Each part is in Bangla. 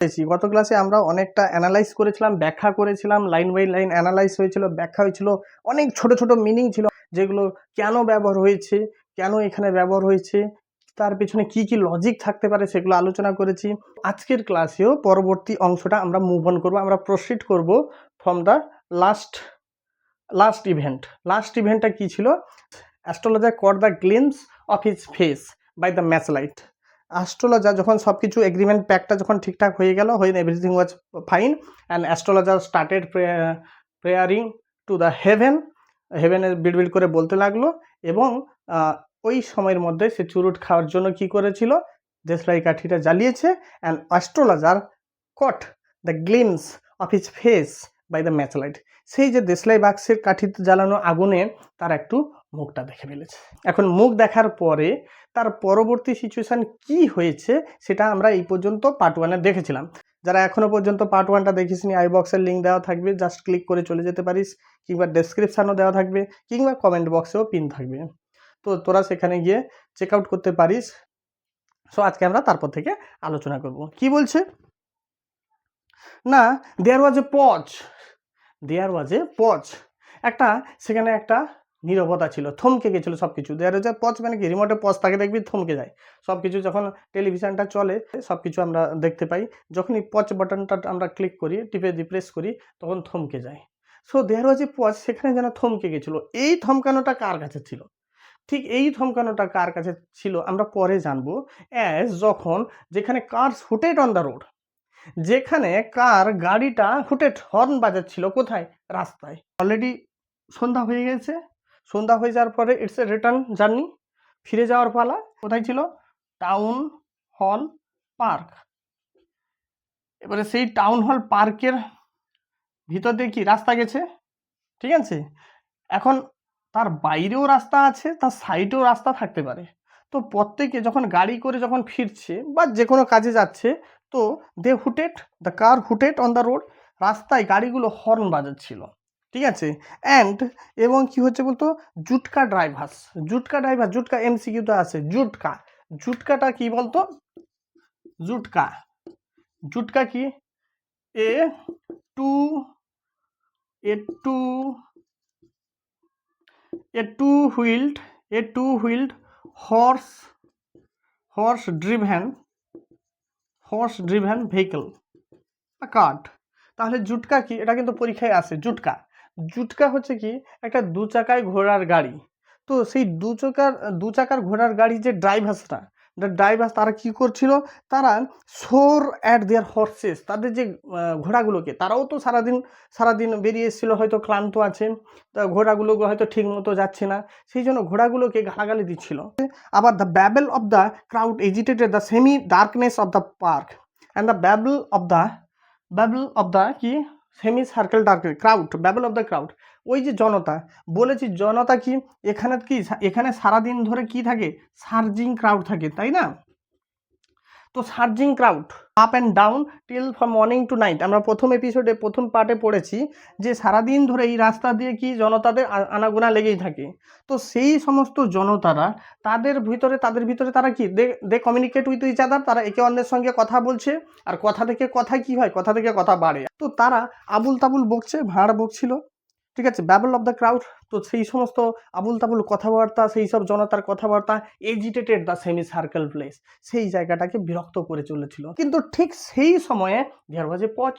গত ক্লাসে আমরা অনেকটা অ্যানালাইজ করেছিলাম, ব্যাখ্যা করেছিলাম, লাইন বাই লাইন অ্যানালাইজ হয়েছিল, ব্যাখ্যা হয়েছিল, অনেক ছোট ছোট মিনিং ছিল যেগুলো কেন ব্যবহার হয়েছে, কেন এখানে ব্যবহার হয়েছে, তার পেছনে কি কি লজিক থাকতে পারে সেগুলো আলোচনা করেছি। আজকের ক্লাসেও পরবর্তী অংশটা আমরা মুভ অন করবো, আমরা প্রসিড করব from the last event. Last ইভেন্টটা কি ছিল? Astrologer caught the glimpse of his face by the match light. Astrologer যখন সব কিছু এগ্রিমেন্ট প্যাকটা যখন ঠিকঠাক হয়ে গেল, everything was fine, and astrologer started praying to the হেভেনে বিড়বিড় করে বলতে লাগলো, এবং ওই সময়ের মধ্যে সে চুরুট খাওয়ার জন্য কি করেছিল? দেশলাই কাঠিটা জ্বালিয়েছে, and astrologer caught the glimpse of his face by the match light. সেই যে দেশলাই বাক্সের কাঠিতে জ্বালানো আগুনে তার একটু মুখটা দেখে ফেলেছে। এখন মুখ দেখার পরে তার পরবর্তী সিচুয়েশান কি হয়েছে সেটা আমরা এই পর্যন্ত পার্ট 1-এ দেখেছিলাম। যারা এখনও পর্যন্ত পার্ট 1টা দেখিসনি, আই বক্সের লিঙ্ক দেওয়া থাকবে, জাস্ট ক্লিক করে চলে যেতে পারিস, কিংবা ডেসক্রিপশানও দেওয়া থাকবে, কিংবা কমেন্ট বক্সেও পিন থাকবে, তো তোরা সেখানে গিয়ে চেক আউট করতে পারিস। সো আজকে আমরা তারপর থেকে আলোচনা করব। কি বলছে না, দেয়ার ওয়াজ এ পজ, একটা সেখানে একটা নীরবতা ছিল, থমকে গেছিলো সব কিছু। দেয়ার ওয়াজ এ পজ মানে কি? রিমোটে পজ থাকে দেখবি, থমকে যায় সব কিছু। যখন টেলিভিশনটা চলে সব কিছু আমরা দেখতে পাই, যখনই পজ বাটনটা আমরা ক্লিক করি, টিপে দিয়ে প্রেস করি, তখন থমকে যায়। So there was A pause, সেখানে যেন থমকে গেছিলো। এই থমকানোটা কার কাছে ছিল? ঠিক এই থমকানোটা কার কাছে ছিল আমরা পরে জানবো। যখন যেখানে কার্স হুটেড অন দ্য রোড, যেখানে কার গাড়িটা হুটেড হর্ন বাজাচ্ছিল, কোথায়? রাস্তায়। অলরেডি সন্ধ্যা হয়ে গেছে, সন্ধ্যা হয়ে যাওয়ার পরে ইটস এ রিটার্ন জার্নি, ফিরে যাওয়ার পালা। কোথায় ছিল? Town hall park. এবারে সেই টাউন হল পার্কের ভিতর দিয়ে কি রাস্তা গেছে, ঠিক আছে? এখন তার বাইরেও রাস্তা আছে, তার সাইডেও রাস্তা থাকতে পারে। তো প্রত্যেকে যখন গাড়ি করে যখন ফিরছে বা যে কোনো কাজে যাচ্ছে, তো the car hooted on the road, রাস্তায় গাড়িগুলো হর্ন বাজাচ্ছিল, ঠিক আছে? অ্যান্ড এবং কি হচ্ছে বলতো, জুটকা এমসিকিউতে আছে। জুটকাটা কি বলতো? জুটকা কি? A two wheeled horse driven vehicle, cart. তাহলে জুটকা কি? এটা কিন্তু পরীক্ষায় আসে। জুটকা হচ্ছে কি? একটা দু চাকায় ঘোড়ার গাড়ি। তো সেই দু চাকার ঘোড়ার গাড়ি যে ড্রাইভার তারা কি করছিল? তারা সোর অ্যাট দেয়ার হর্সেস, তাদের যে ঘোড়াগুলোকে, তারাও তো সারাদিন বেরিয়ে এসেছিলো, হয়তো ক্লান্ত আছে, তা ঘোড়াগুলো হয়তো ঠিক মতো যাচ্ছে না, সেই জন্য ঘোড়াগুলোকে গালাগালি দিচ্ছিল। আবার the ব্যাবেল of the crowd agitated the semi darkness of the park, and the ব্যাবেল of the কি সেমি সার্কেল ডার্ক ক্রাউড। ওই যে জনতা, বলেছি জনতা কি এখানে সারাদিন ধরে কি থাকে? সার্জিং ক্রাউড থাকে, তাই না? তো সার্জিং crowd up and down till from morning to night. আমরা প্রথম পার্টে পড়েছি যে সারাদিন ধরে এই রাস্তা দিয়ে কি জনতাদের আনাগোনা লেগেই থাকে। তো সেই সমস্ত জনতারা তাদের ভিতরে তারা কি দে কমিউনিকেট উইথ ইচ আদার, তারা একে অন্যের সঙ্গে কথা বলছে, আর কথা থেকে কথা বাড়ে। তো তারা আবুল তাবুল বকছে, ভাঁড় বকছিল, ঠিক আছে? ব্যাবল অফ দ্য ক্রাউড। তো সেই সমস্ত আবুল তাবুল কথাবার্তা, সেই সব জনতার কথাবার্তা agitated the semi circle place, সেই জায়গাটাকে বিরক্ত করে চলেছিল। কিন্তু ঠিক সেই সময়ে দেয়ার ওয়াজ এ পজ।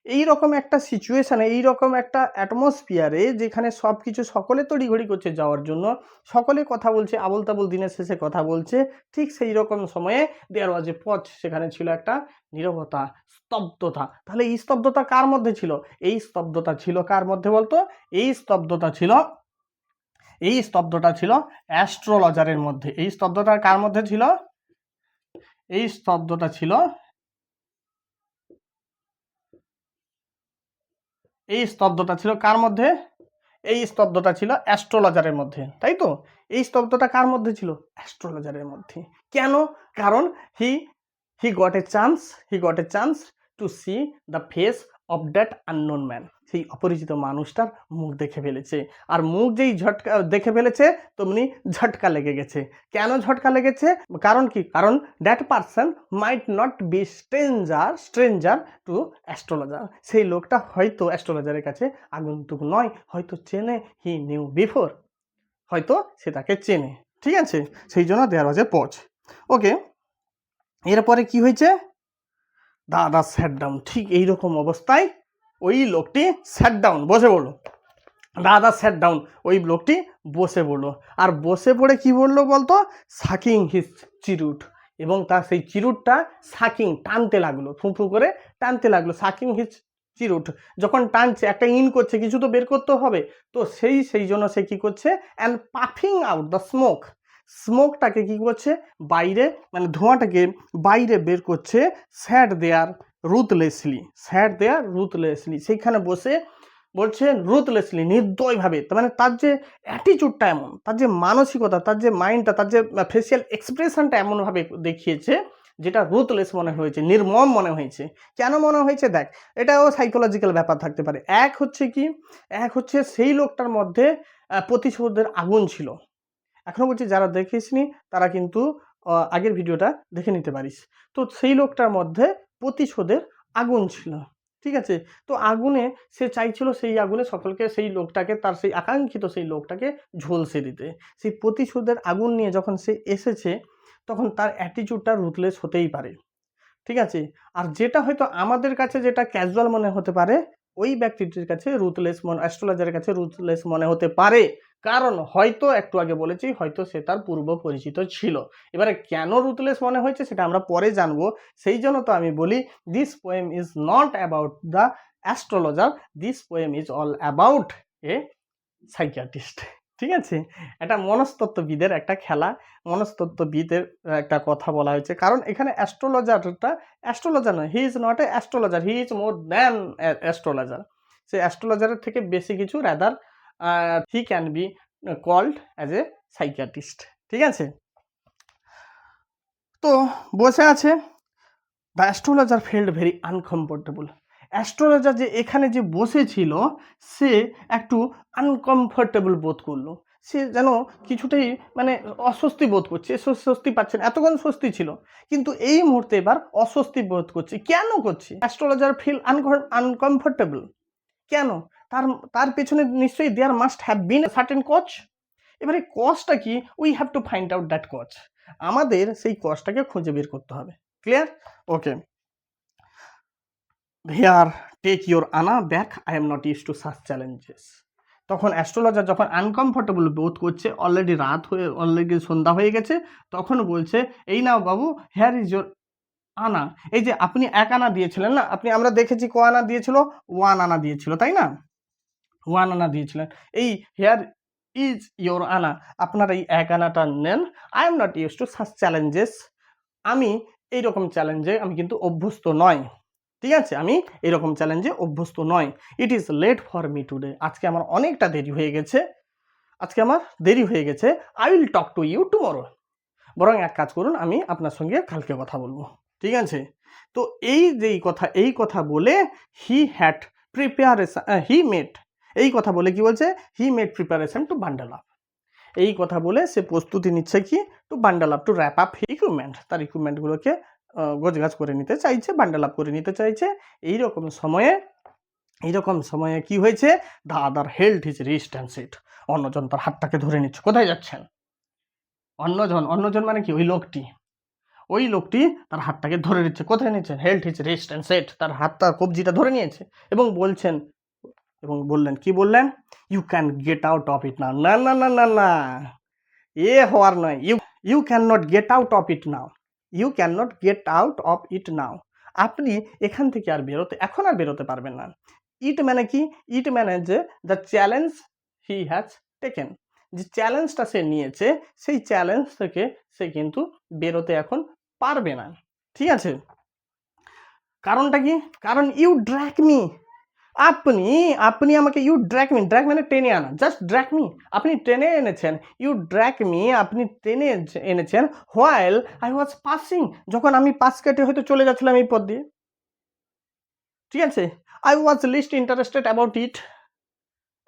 এইরকম একটা সিচুয়েশানে, এইরকম একটা অ্যাটমসফিয়ারে, যেখানে সব কিছু সকলে তড়িঘড়ি করছে যাওয়ার জন্য, সকলে কথা বলছে, আবুল তাবুল দিনের শেষে কথা বলছে, ঠিক সেই রকম সময়ে দেয়ার ওয়াজ এ পজ, সেখানে ছিল একটা নীরবতা, স্তব্ধতা। তাহলে এই স্তব্ধতা কার মধ্যে ছিল? এই স্তব্ধতা ছিল কার মধ্যে বলতো? এই স্তব্ধতা ছিল অ্যাস্ট্রোলজারের মধ্যে। এই স্তব্ধতা কার মধ্যে ছিল? এই স্তব্ধতা ছিল কার মধ্যে? এই স্তব্ধতা ছিল অ্যাস্ট্রোলজারের মধ্যে, তাই তো? এই স্তব্ধতা কার মধ্যে ছিল? অ্যাস্ট্রোলজারের মধ্যে। কেন? কারণ he got a chance to C the face of that unknown man, সেই অপরিচিত মানুষটার মুখ দেখে ফেলেছে। আর মুখ যেই ঝটকা দেখে ফেলেছে তেমনি ঝটকা লেগে গেছে। কেন ঝটকা লেগেছে? কারণ কি? কারণ that person might not be stranger to astrologer. সেই লোকটা হয়তো অ্যাস্ট্রোলজারের কাছে আগন্তুক নয়, হয়তো চেনে, হি নিউ বিফোর, হয়তো সে তাকে চেনে। ঠিক আছে, সেই জন্য দেয়ার ওয়াজ এ পজ। ওকে, এরপরে কি হয়েছে? দাদা স্যাট ডাউন। ঠিক এইরকম অবস্থায় ওই লোকটি স্যাট ডাউন, বসে পড়লো। দাদা স্যাট ডাউন, ওই লোকটি বসে পড়লো। আর বসে পড়ে কি বললো বলতো? Sucking his cheroot. এবং তার সেই চিরুটটা সাকিং, টানতে লাগলো, ফুঁফু করে টানতে লাগলো। সাকিং হিজ চিরুট, যখন টানছে একটা ইন করছে, কিছু তো বের করতে হবে, তো সেই জন্য সে কি করছে? অ্যান্ড পাফিং আউট দ্য স্মোকটাকে কি করছে? বাইরে, মানে ধোঁয়াটাকে বাইরে বের করছে। স্যাট দেয়ার রুথলেসলি, সেইখানে বসে বলছে রুথলেসলি, নির্দয়ভাবে। তার মানে তার যে অ্যাটিচিউডটা এমন, তার যে মানসিকতা, তার যে মাইন্ডটা, তার যে ফেসিয়াল এক্সপ্রেশনটা এমনভাবে দেখিয়েছে যেটা রুথলেস মনে হয়েছে, নির্মম মনে হয়েছে। কেন মনে হয়েছে? দেখ, এটাও সাইকোলজিক্যাল ব্যাপার থাকতে পারে। এক হচ্ছে সেই লোকটার মধ্যে প্রতিশোধের আগুন ছিল। এখনও বলছি, যারা দেখিসনি তারা কিন্তু আগের ভিডিওটা দেখে নিতে পারিস। তো সেই লোকটার মধ্যে প্রতিশোধের আগুন ছিল। ঠিক আছে, তো আগুনে সে চাইছিল সেই আগুনে সকলকে, সেই লোকটাকে, তার সেই আকাঙ্ক্ষিত সেই লোকটাকে ঝলসে দিতে। সেই প্রতিশোধের আগুন নিয়ে যখন সে এসেছে, তখন তার অ্যাটিচিউডটা রুথলেস হতেই পারে। ঠিক আছে, আর যেটা হয়তো আমাদের কাছে যেটা ক্যাজুয়াল মনে হতে পারে, ওই ব্যক্তিটির কাছে অ্যাস্ট্রোলজারের কাছে রুথলেস মনে হতে পারে। কারণ হয়তো একটু আগে বলেছি, হয়তো সে তার পূর্ব পরিচিত ছিল। এবারে কেন রুথলেস মনে হয়েছে সেটা আমরা পরে জানবো। সেই জন্য তো আমি বলি, this poem is not about the astrologer, this poem is all about a psychiatrist. ঠিক আছে, এটা মনস্তত্ত্ববিদের একটা খেলা, মনস্তত্ত্ববিদের একটা কথা বলা হয়েছে। কারণ এখানে অ্যাস্ট্রোলজার নয়, he is not a astrologer, he is more than astrologer. সে অ্যাস্ট্রোলজারের থেকে বেশি কিছু, rather he can be called as a psychiatrist. ঠিক আছে, তো বসে আছে। The astrologer felt very uncomfortable. Astrologer যে এখানে যে বসেছিল, সে একটু আনকমফোর্টেবল বোধ করলো। সে যেন কিছুতেই মানে অস্বস্তি বোধ করছে, স্বস্তি পাচ্ছে না। এতক্ষণ স্বস্তি ছিল, কিন্তু এই মুহূর্তে এবার অস্বস্তি বোধ করছে। কেন করছে? অ্যাস্ট্রোলজার ফিল আনকমফোর্টেবল কেন? তার তার পেছনে নিশ্চয়ই there must have been certain cause. এবারে কজটা কি? We have to find out that cause. আমাদের সেই কজটাকে খুঁজে বের করতে হবে। Clear? Okay, here take your anna back, I am not use to such challenges. তখন অ্যাস্ট্রোলজার যখন আনকমফোর্টেবল বোধ করছে, অলরেডি সন্ধ্যা হয়ে গেছে, তখন বলছে, এই নাও বাবু, হেয়ার ইজ ইউর আনা। এই যে আপনি 1 আনা দিয়েছিলেন না, আমরা দেখেছি ক আনা দিয়েছিল? 1 আনা দিয়েছিল, তাই না? 1 আনা দিয়েছিলেন। এই হেয়ার ইজ ইউর আনা, আপনার এই 1 আনাটা নেন। I am not use to such challenges, আমি এইরকম চ্যালেঞ্জে আমি কিন্তু অভ্যস্ত নয়। ঠিক আছে, আমি এরকম চ্যালেঞ্জে অভ্যস্ত নয়। It is late for me today, আজকে আমার অনেকটা দেরি হয়ে গেছে, I will talk to you tomorrow, বরং এক কাজ করুন, আমি আপনার সঙ্গে কালকে কথা বলবো। ঠিক আছে, তো এই কথা বলে এই কথা বলে কি বলছে? He made preparation to bundle up. এই কথা বলে সে প্রস্তুতি নিচ্ছে কি? To bundle up, to wrap up equipment. তার ইকুইপমেন্টগুলোকে গোছগাছ করে নিতে চাইছে, বান্ডেল আপ করে নিতে চাইছে। এইরকম সময়ে কি হয়েছে? The other held his wrist and said, অন্যজন তার হাতটাকে ধরে নিচ্ছে। কোথায় যাচ্ছেন? অন্যজন মানে কি? ওই লোকটি তার হাতটাকে ধরে নিচ্ছে। কোথায় নিচ্ছে? Held his wrist and said, তার হাতটা, কবজিটা ধরে নিয়েছে এবং বললেন, কি বললেন? You can get out of it now. না না না না না, এ হওয়ার নয়। You can not get out of it now. আপনি এখান থেকে এখন আর বেরোতে পারবেন না। ইট মানে কি? ইট মানে যে the challenge he has taken, যে চ্যালেঞ্জটা সে নিয়েছে, সেই চ্যালেঞ্জ থেকে সে কিন্তু বেরোতে এখন পারবে না। ঠিক আছে, কারণটা কি? কারণ ইউ ড্র্যাগ মি, আপনি আমাকে, ইউ ড্র্যাগ মানে টেনে আনা, জাস্ট ড্র্যাগ মি, আপনি টেনে এনেছেন। ইউ ড্র্যাগ মি, আপনি টেনে এনেছেন। হোয়াইল আই ওয়াজ পাসিং, যখন আমি পাস কেটে হয়তো চলে যাচ্ছিলাম এই পথ দিয়ে। ঠিক আছে, I was least interested about it,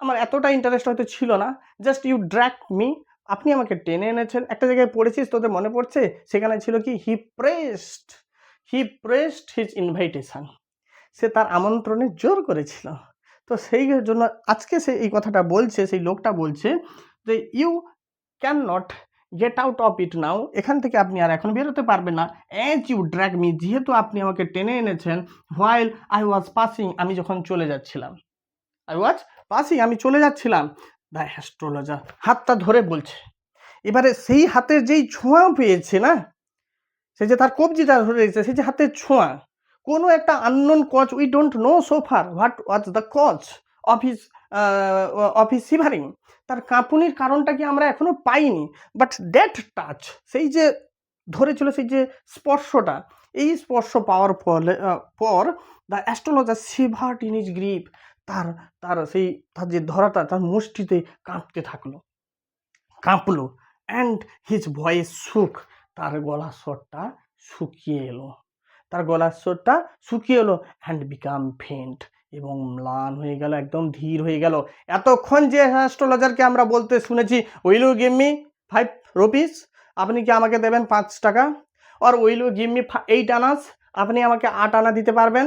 আমার এতটা ইন্টারেস্ট হয়তো ছিল না, জাস্ট ইউ ড্র্যাগ মি, আপনি আমাকে টেনে এনেছেন। একটা জায়গায় পড়েছিস, তোদের মনে পড়ছে, সেখানে ছিল কি, হি প্রেসড হিজ ইনভাইটেশন, সে তার আমন্ত্রণে জোর করেছিল। তো সেই জন্য আজকে সে এই কথাটা বলছে, সেই লোকটা বলছে যে you can not get out of it now, এখান থেকে আপনি আর এখন বেরোতে পারবেন না, অ্যাজ ইউ ড্র্যাগ মি, যেহেতু আপনি আমাকে টেনে এনেছেন, হোয়াইল আই ওয়াজ পাসিং, আমি যখন চলে যাচ্ছিলাম, আমি চলে যাচ্ছিলাম। দ্য অ্যাস্ট্রোলজার হাতটা ধরে বলছে, এবারে সেই হাতের যেই ছোঁয়া পেয়েছে না, সে যে তার কবজিটা ধরে রেখেছে, সেই যে হাতের ছোঁয়া, কোনো একটা unknown cause, we don't know so far what was the cause of his shivering, তার কাঁপুনির কারণটা কি আমরা এখনো পাইনি, বাট দ্যাট টাচ, সেই যে ধরেছিল, সেই যে স্পর্শটা, এই স্পর্শ পাওয়ার পর the astrologer shivered in his grip, তার তার সেই তার যে ধরাটা তার মুষ্টিতে কাঁপলো, অ্যান্ড হিজ ভয়েস শুক, তার গলার স্বরটা শুকিয়ে এলো, অ্যান্ড বিকাম ফেন্ট, এবং ম্লান হয়ে গেল, একদম ধীর হয়ে গেল। এতক্ষণ যে অ্যাস্ট্রোলজারকে আমরা বলতে শুনেছি, will you give me 5 rupees, আপনি কি আমাকে দেবেন 5 টাকা, আর will you give me 8 annas, আপনি আমাকে 8 আনা দিতে পারবেন,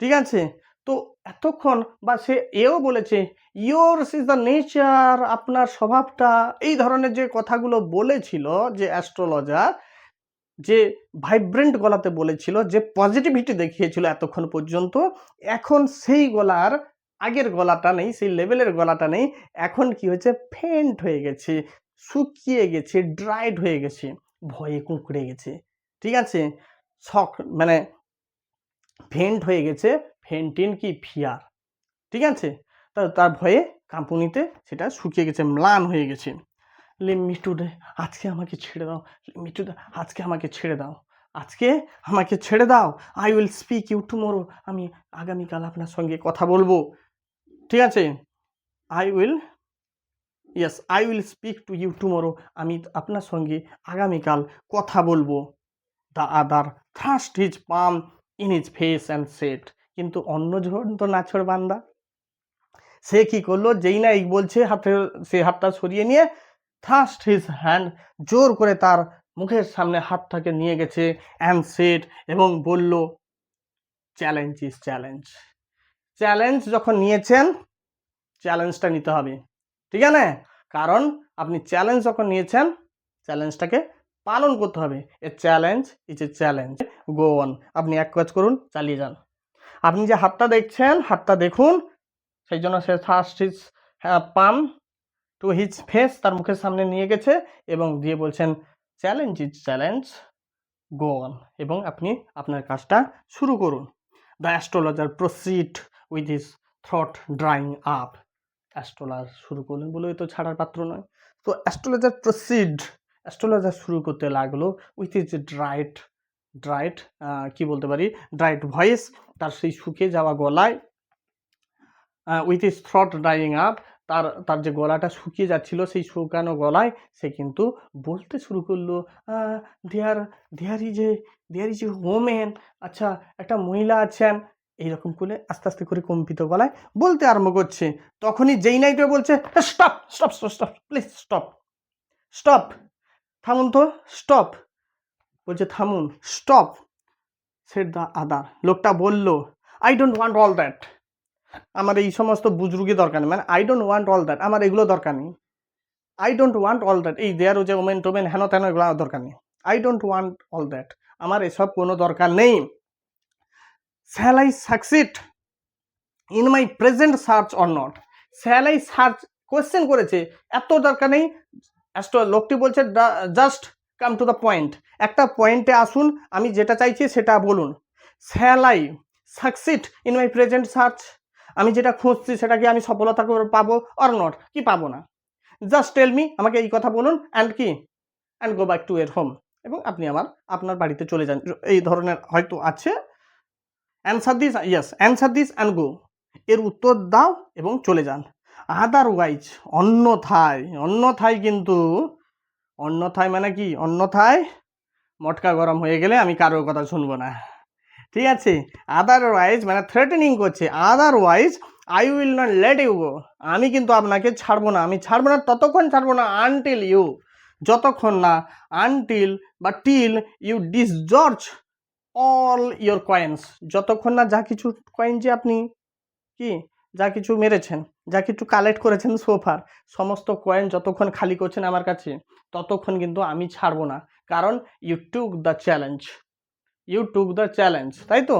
ঠিক আছে। তো এতক্ষণ বা সে এও বলেছে ইয়োরস ইজ দ্য নেচার, আপনার স্বভাবটা, এই ধরনের যে কথাগুলো বলেছিল যে অ্যাস্ট্রোলজার, যে ভাইব্রেন্ট গলাতে বলেছিল, যে পজিটিভিটি দেখিয়েছিল এতক্ষণ পর্যন্ত, এখন সেই গলার আগের গলাটা নেই, সেই লেভেলের গলাটা নেই, এখন কি হয়েছে, ফেন্ট হয়ে গেছে, শুকিয়ে গেছে, ড্রাইড হয়ে গেছে, ভয়ে কুঁকড়ে গেছে, ঠিক আছে, মানে ফেন্ট হয়ে গেছে, ফেন্টিন কি ফিয়ার, ঠিক আছে, তার ভয়ে কাঁপুনিতে সেটা শুকিয়ে গেছে, ম্লান হয়ে গেছে। লেট টুডে, আজকে আমাকে ছেড়ে দাও, আজকে আমাকে ছেড়ে দাও, I will speak you tomorrow, আমি আগামীকাল আপনার সঙ্গে কথা বলবো, ঠিক আছে, I will speak to you tomorrow, আমি আপনার সঙ্গে আগামীকাল কথা বলবো। The other thrust his palm in his face and said, কিন্তু অন্যজন তো নাছর বান্দা, সে কি করলো, যেই না এই বলছে, হাতটা সরিয়ে নিয়ে থ্রাস্ট হিজ হ্যান্ড, জোর করে তার মুখের সামনে হাতটাকে নিয়ে গেছে, অ্যান্ড সেট, এবং বলল, চ্যালেঞ্জ ইজ চ্যালেঞ্জ যখন নিয়েছেন, চ্যালেঞ্জটা নিতে হবে, ঠিক আছে, কারণ আপনি চ্যালেঞ্জ যখন নিয়েছেন, চ্যালেঞ্জটাকে পালন করতে হবে, এ challenge is a challenge, go on, আপনি এক কাজ করুন, চালিয়ে যান। আপনি যে হাতটা দেখছেন, হাতটা দেখুন, সেই জন্য সে first his palm to his face, তার মুখের সামনে নিয়ে গেছে, এবং দিয়ে বলছেন, challenge is challenge, go on, এবং আপনি আপনার কাজটা শুরু করুন। The astrologer proceed with his throat drying up, astrologer শুরু করলেন, বলে তো ছাড়ার পাত্র নয়। তো অ্যাস্ট্রোলজার শুরু করতে লাগলো উইথ হিজ ড্রাইড কি বলতে পারি, ড্রাইড ভয়েস, তার সেই শুকিয়ে যাওয়া গলায়, with his throat drying up, তার যে গলাটা শুকিয়ে যাচ্ছিল, সেই শুকানো গলায় সে কিন্তু বলতে শুরু করলো, দেয়ার ইজ এ ওমেন, আচ্ছা, একটা মহিলা আছেন, এইরকম করে আস্তে আস্তে করে কম্পিত গলায় বলতে আরম্ভ করছে। তখনই যেই নাইটে বলছে, stop stop stop please stop, থামুন তো, স্টপ, বলছে থামুন, স্টপ, সেড দ্য আদার, লোকটা বলল, I don't want all that, আমার এই সমস্ত বুজরুগি দরকার নেই, মানে I don't want all that, আমার এগুলো দরকার নেই, I don't want all that, এই দেয়ার যে ওমেন টোমেন হেন তেন এগুলো দরকার নেই, I don't want all that, আমার এসব কোনো দরকার নেই। Shall I succeed in my present search or not, shall I search, question করেছে, এত দরকার নেই, লোকটি বলছে just come to the point, একটা পয়েন্টে আসুন, আমি যেটা চাইছি সেটা বলুন। Shall I succeed in my present search, আমি যেটা খুঁজছি সেটা কি আমি সফলতা পাবো, অর নট, কি পাবো না, জাস্ট টেল মি, আমাকে এই কথা বলুন, অ্যান্ড গো ব্যাক টু এর হোম, এবং আপনি আপনার বাড়িতে চলে যান, এই ধরনের হয়তো আছে, অ্যান্সার দিস অ্যান্ড গো, এর উত্তর দাও এবং চলে যান। আদারওয়াইজ, অন্যথায় কিন্তু, অন্যথায় মানে কি, অন্যথায় মটকা গরম হয়ে গেলে আমি কারোর কথা শুনবো না, ঠিক আছে, আদারওয়াইজ মানে থ্রেটেনিং করছে, otherwise I will not let you go, আমি কিন্তু আপনাকে ছাড়বো না, আমি ছাড়বো না, ততক্ষণ ছাড়বো না আনটিল ইউ, যতক্ষণ না, আনটিল বা till you disgorge all your coins, যতক্ষণ না যা কিছু কয়েন যে আপনি কি যা কিছু মেরেছেন, যা কিছু কালেক্ট করেছেন সোফার, সমস্ত কয়েন যতক্ষণ খালি করছেন আমার কাছে, ততক্ষণ কিন্তু আমি ছাড়বো না, কারণ you took the challenge, you took the challenge, তাই তো,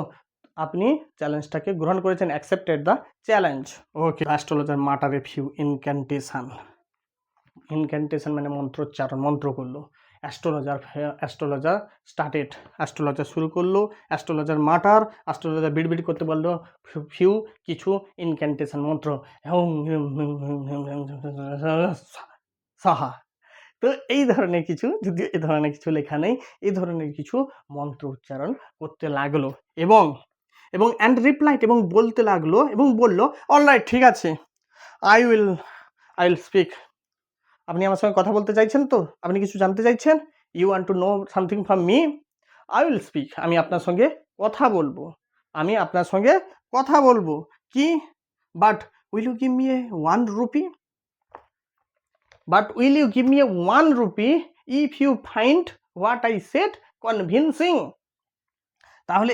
আপনি চ্যালেঞ্জটাকে গ্রহণ করেছেন, accepted the challenge. Okay, astrologer muttered few incantation, incantation মানে মন্ত্রোচ্চারণ, মন্ত্র করলো, অ্যাস্ট্রোলজার স্টার্টেড, অ্যাস্ট্রোলজার শুরু করলো, অ্যাস্ট্রোলজার মাটার, অ্যাস্ট্রোলজার বিড়বিড় করতে বললো ফিউ কিছু ইনক্যান্টেশন মন্ত্র, সাহা। তো এই ধরনের কিছু, যদি এই ধরনের কিছু লেখা নেই, এই ধরনের কিছু মন্ত্র উচ্চারণ করতে লাগলো, এবং এবং অ্যান্ড রিপ্লাইড, এবং বলতে লাগলো, এবং বলল অলরাইট, ঠিক আছে, আই উইল স্পিক, আপনি আমার সঙ্গে কথা বলতে চাইছেন তো, আপনি কিছু জানতে চাইছেন, you want to know something from me, I will speak, আমি আপনার সঙ্গে কথা বলবো, আমি আপনার সঙ্গে কথা বলবো, কি, but will you give me a 1 rupee, but will you give me a 1 rupee if you find what I said convincing, তাহলে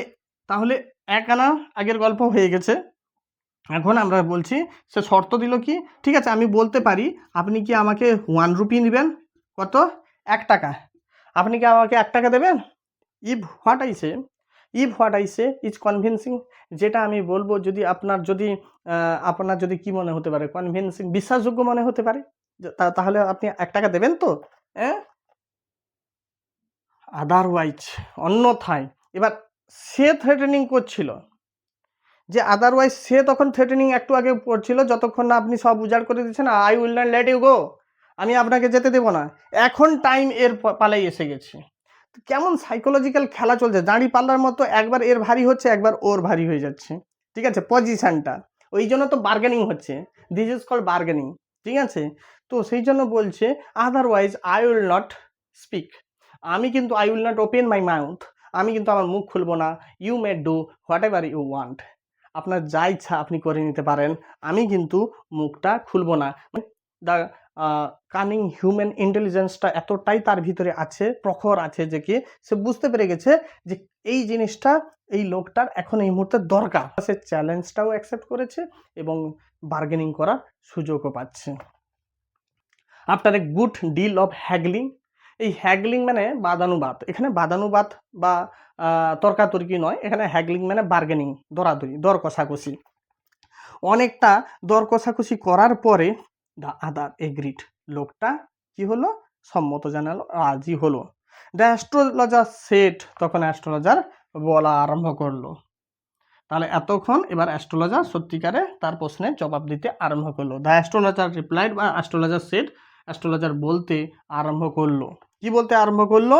তাহলে এক আনা আগের গল্প হয়ে গেছে, এখন আমরা বলছি, সে শর্ত দিল কি, ঠিক আছে আমি বলতে পারি, আপনি কি আমাকে 1 রুপি নেবেন, কত, 1 টাকা, আপনি কি আমাকে 1 টাকা দেবেন, if what I say is convincing, যেটা আমি বলবো যদি আপনার যদি কি মনে হতে পারে, কনভিনসিং বিশ্বাসযোগ্য মনে হতে পারে, তাহলে আপনি 1 টাকা দেবেন তো, হ্যাঁ, আদারওয়াইজ, অন্যথায়, এবার সে থ্রেটেনিং করছিল, যে আদারওয়াইজ সে তখন থ্রেটেনিং একটু আগে করছিল, যতক্ষণ না আপনি সব উজাড় করে দিচ্ছেন, I will not let you go, আমি আপনাকে যেতে দেবো না, এখন টাইম এর পালাই এসে গেছে, কেমন সাইকোলজিক্যাল খেলা চলছে, দাঁড়ি পাল্লার মতো, একবার এর ভারী হচ্ছে, একবার ওর ভারী হয়ে যাচ্ছে, ঠিক আছে, পজিশনটা, ওই জন্য তো বার্গেনিং হচ্ছে, দিস ইজ কল্ড বার্গেনিং, ঠিক আছে, তো সেই জন্য বলছে otherwise I will not speak, আমি কিন্তু I will not open my mouth, আমি কিন্তু আমার মুখ খুলবো না, you may do whatever you want, আপনার যা ইচ্ছা আপনি করে নিতে পারেন, আমি কিন্তু মুখটা খুলবো না, দ্য কানিং হিউম্যান ইন্টেলিজেন্সটা এতটাই তার ভিতরে আছে, প্রখর আছে, যে কি সে বুঝতে পেরে গেছে যে এই জিনিসটা এই লোকটার এখন এই মুহূর্তে দরকার, সে চ্যালেঞ্জটাও অ্যাকসেপ্ট করেছে এবং বার্গেনিং করার সুযোগও পাচ্ছে। After a good deal of haggling, এই হ্যাগলিং মানে বাদানুবাদ, এখানে বাদানুবাদ বা তর্কাতর্কি নয়, এখানে হ্যাগলিং মানে বার্গেনিং, দরাদরি, দর কষাকষি, অনেকটা দর কষাকষি করার পরে দ্য আদার এগ্রিড, লোকটা কি হলো, সম্মত জানালো, রাজি হলো, দ্য অ্যাস্ট্রোলজার সেট, তখন অ্যাস্ট্রোলজার বলা আরম্ভ করলো, তাহলে এতক্ষণ এবার অ্যাস্ট্রোলজার সত্যিকারে তার প্রশ্নের জবাব দিতে আরম্ভ করলো, দ্য অ্যাস্ট্রোলজার রিপ্লাইড বা অ্যাস্ট্রোলজার সেট, অ্যাস্ট্রোলজার বলতে আরম্ভ করলো, কি বলতে আরম্ভ করলো,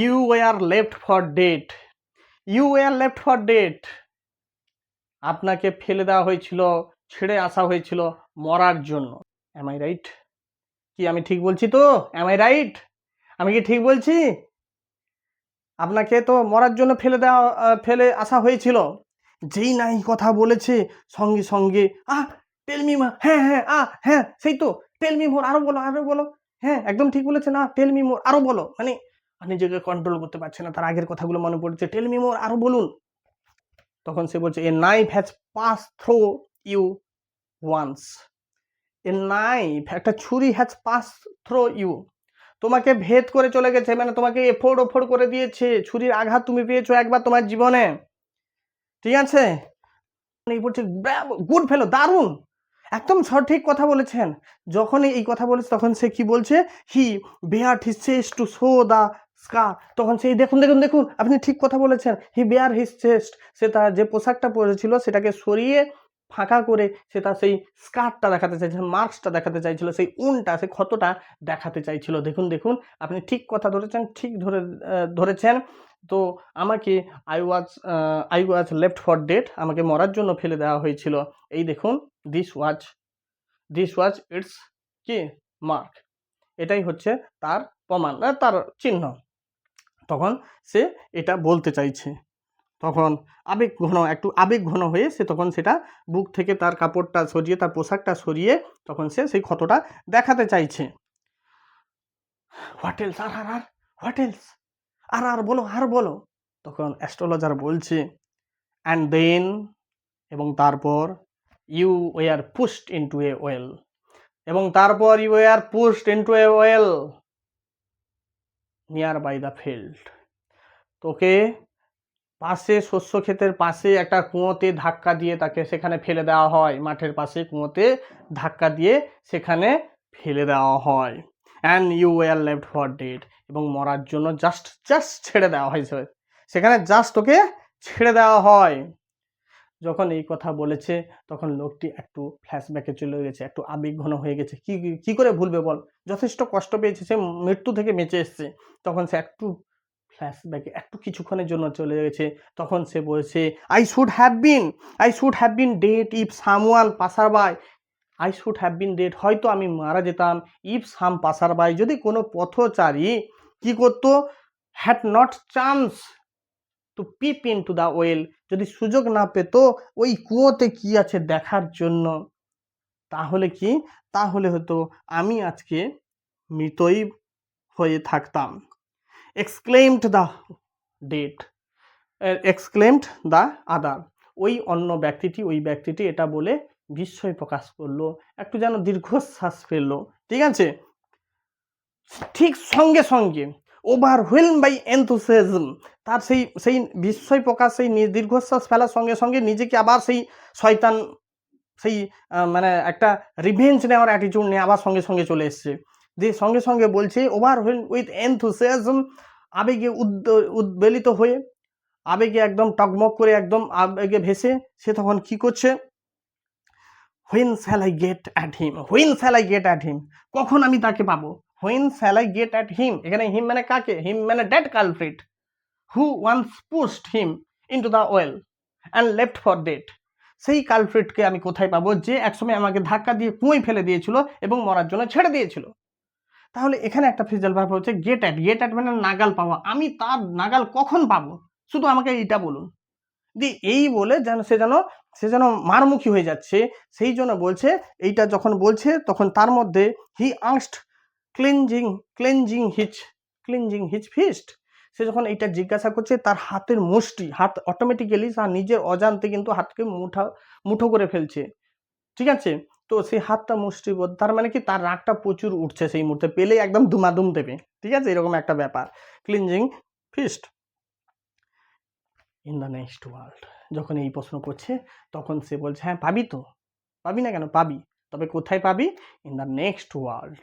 you were left for dead, you were left for dead, আপনাকে ফেলে দেওয়া হয়েছিল, ছেড়ে আসা হয়েছিল মরার জন্য, অ্যাম আই রাইট, কি আমি ঠিক বলছি তো, অ্যাম আই রাইট, আমি কি ঠিক বলছি, আপনাকে তো মরার জন্য ফেলে আসা হয়েছিল, যেই নাই কথা বলেছে সঙ্গে সঙ্গে টেল মি, হ্যাঁ হ্যাঁ হ্যাঁ সেই তো, টেল মি মোর, আরো বলো, হ্যাঁ একদম ঠিক বলেছে, না টেল মি মোর, আরো বলো, মানে নিজেকে কন্ট্রোল করতে পারছে না, তার আগের কথাগুলো মনে পড়ছে, টেল মি মোর, আরো বলুন, তখন সে বলছে a knife has pass through you once, a knife একটা ছুরি হ্যাজ পাস থ্রু ইউ, তোমাকে ভেদ করে চলে গেছে, মানে তোমাকে এফোড় ওফোড় করে দিয়েছে, ছুরির আঘাত তুমি পেয়েছো একবার তোমার জীবনে, ঠিক আছে, বলছে গুড ফেলো, দারুণ, একদম সঠিক কথা বলেছেন, যখন এই কথা বলেছে তখন সে কি বলছে, he bare his chest to show the scar, তখন সেই দেখুন আপনি ঠিক কথা বলেছেন, হি বেয়ার হিজ চেস্ট, সে তার যে পোশাকটা পরেছিল সেটাকে সরিয়ে ফাঁকা করে সে তার সেই স্কার্টটা দেখাতে চাইছিল, মার্কসটা দেখাতে চাইছিল, সেই উনটা, সেই ক্ষতটা দেখাতে চাইছিল, দেখুন আপনি ঠিক কথা ধরেছেন, ঠিক ধরেছেন, তো আমাকে I was left for dead, আমাকে মরার জন্য ফেলে দেওয়া হয়েছিল, এই দেখুন দিস ওয়াজ ইটস কি মার্ক, এটাই হচ্ছে তার প্রমাণ, তার চিহ্ন, তখন সে এটা বলতে চাইছে, তখন একটু আবেগ ঘন হয়ে সে তখন সেটা বুক থেকে তার কাপড়টা সরিয়ে, তার পোশাকটা সরিয়ে তখন সে সেই ক্ষতটা দেখাতে চাইছে। হোয়াট এলস, আর হোয়াট এলস, আর বলো, আর বলো। তখন অ্যাস্ট্রোলজার বলছে অ্যান্ড দেন, এবং তারপর you were pushed into a well, এবং তারপর you were pushed into a well near by the field. তোকে পাশে শস্য ক্ষেতের পাশে একটা কুয়োতে ধাক্কা দিয়ে তাকে সেখানে ফেলে দেওয়া হয়, মাঠের পাশে কুয়োতে ধাক্কা দিয়ে সেখানে ফেলে দেওয়া হয়। And you were left for dead, এবং মরার জন্য জাস্ট ছেড়ে দেওয়া হয়েছে সেখানে, জাস্ট তোকে ছেড়ে দেওয়া হয়। যখন এই কথা বলেছে তখন লোকটি একটু ফ্ল্যাশব্যাকে চলে গেছে, একটু আবেগঘন হয়ে গেছে। কি করে ভুলবে বল, যথেষ্ট কষ্ট পেয়েছে, সে মৃত্যু থেকে বেঁচে এসছে। তখন সে একটু ফ্ল্যাশব্যাকে একটু কিছুক্ষণের জন্য চলে গেছে। তখন সে বলছে I should have been dead if someone passer by, I should have been dead, হয়তো আমি মারা যেতাম, ইফ সাম পাসার বাই, যদি কোনো পথচারী কি করতো, had not chance to peep in to the well, যদি সুযোগ না পেত ওই কুয়োতে কি আছে দেখার জন্য, তাহলে হয়তো আমি আজকে মৃতই হয়ে থাকতাম। Exclaimed the dead, exclaimed the other, ওই ব্যক্তিটি এটা বলে বিস্ময় প্রকাশ করলো, একটু যেন দীর্ঘশ্বাস ফেললো। ঠিক আছে, ঠিক সঙ্গে সঙ্গে ওভারওয়েলম বাই এনথুসিয়াজম, তার সেই বিস্ময় প্রকাশ, সেই দীর্ঘশ্বাস ফেলার সঙ্গে সঙ্গে নিজেকে আবার সেই শয়তান, সেই মানে একটা রিভেঞ্জ নেওয়ার অ্যাটিটিউড নিয়ে আবার সঙ্গে সঙ্গে চলে এসছে। দিয়ে সঙ্গে সঙ্গে বলছে ওভারওয়েলম উইথ এনথুসিয়াজম, আবেগে উদ্বেলিত হয়ে, আবেগে একদম টকমক করে, একদম আবেগে ভেসে সে তখন কি করছে, when shall I get at him, কখন আমি তাকে পাবো। When shall I get at him, এখানে হিম মানে কাকে, হিম মানে dead culprit, who once pushed him into the well and left for dead, সেই কালপ্রিটকে আমি কোথায় পাবো, যে একসময় আমাকে ধাক্কা দিয়ে কুঁয়োয় ফেলে দিয়েছিল এবং মরার জন্য ছেড়ে দিয়েছিল। তাহলে এখানে একটা ফ্রেজাল ভার্ব হচ্ছে গেট অ্যাট মানে নাগাল পাওয়া, আমি তার নাগাল কখন পাবো, শুধু আমাকে এইটা বলুন। দিয়ে এই বলে সে যেন মারমুখী হয়ে যাচ্ছে, সেই জন্য বলছে, এইটা যখন বলছে তখন তার মধ্যে he asked clenching his fist, সে যখন এইটা জিজ্ঞাসা করছে তার হাতের মুষ্টি, হাত অটোমেটিক্যালি তার নিজের অজান্তে কিন্তু হাতকে মুঠো করে ফেলছে। ঠিক আছে, তো সেই হাতটা মুষ্টিবদ্ধ, তার মানে কি তার রাগটা প্রচুর উঠছে সেই মুহূর্তে, পেলে একদম দুমাদুম দেবে। ঠিক আছে, এরকম একটা ব্যাপার, cleansing feast in the next world. যখন এই প্রশ্ন করছে তখন সে বলছে হ্যাঁ পাবি তো, পাবি না কেন, পাবি, তবে কোথায় পাবি, ইন দ্য নেক্সট ওয়ার্ল্ড,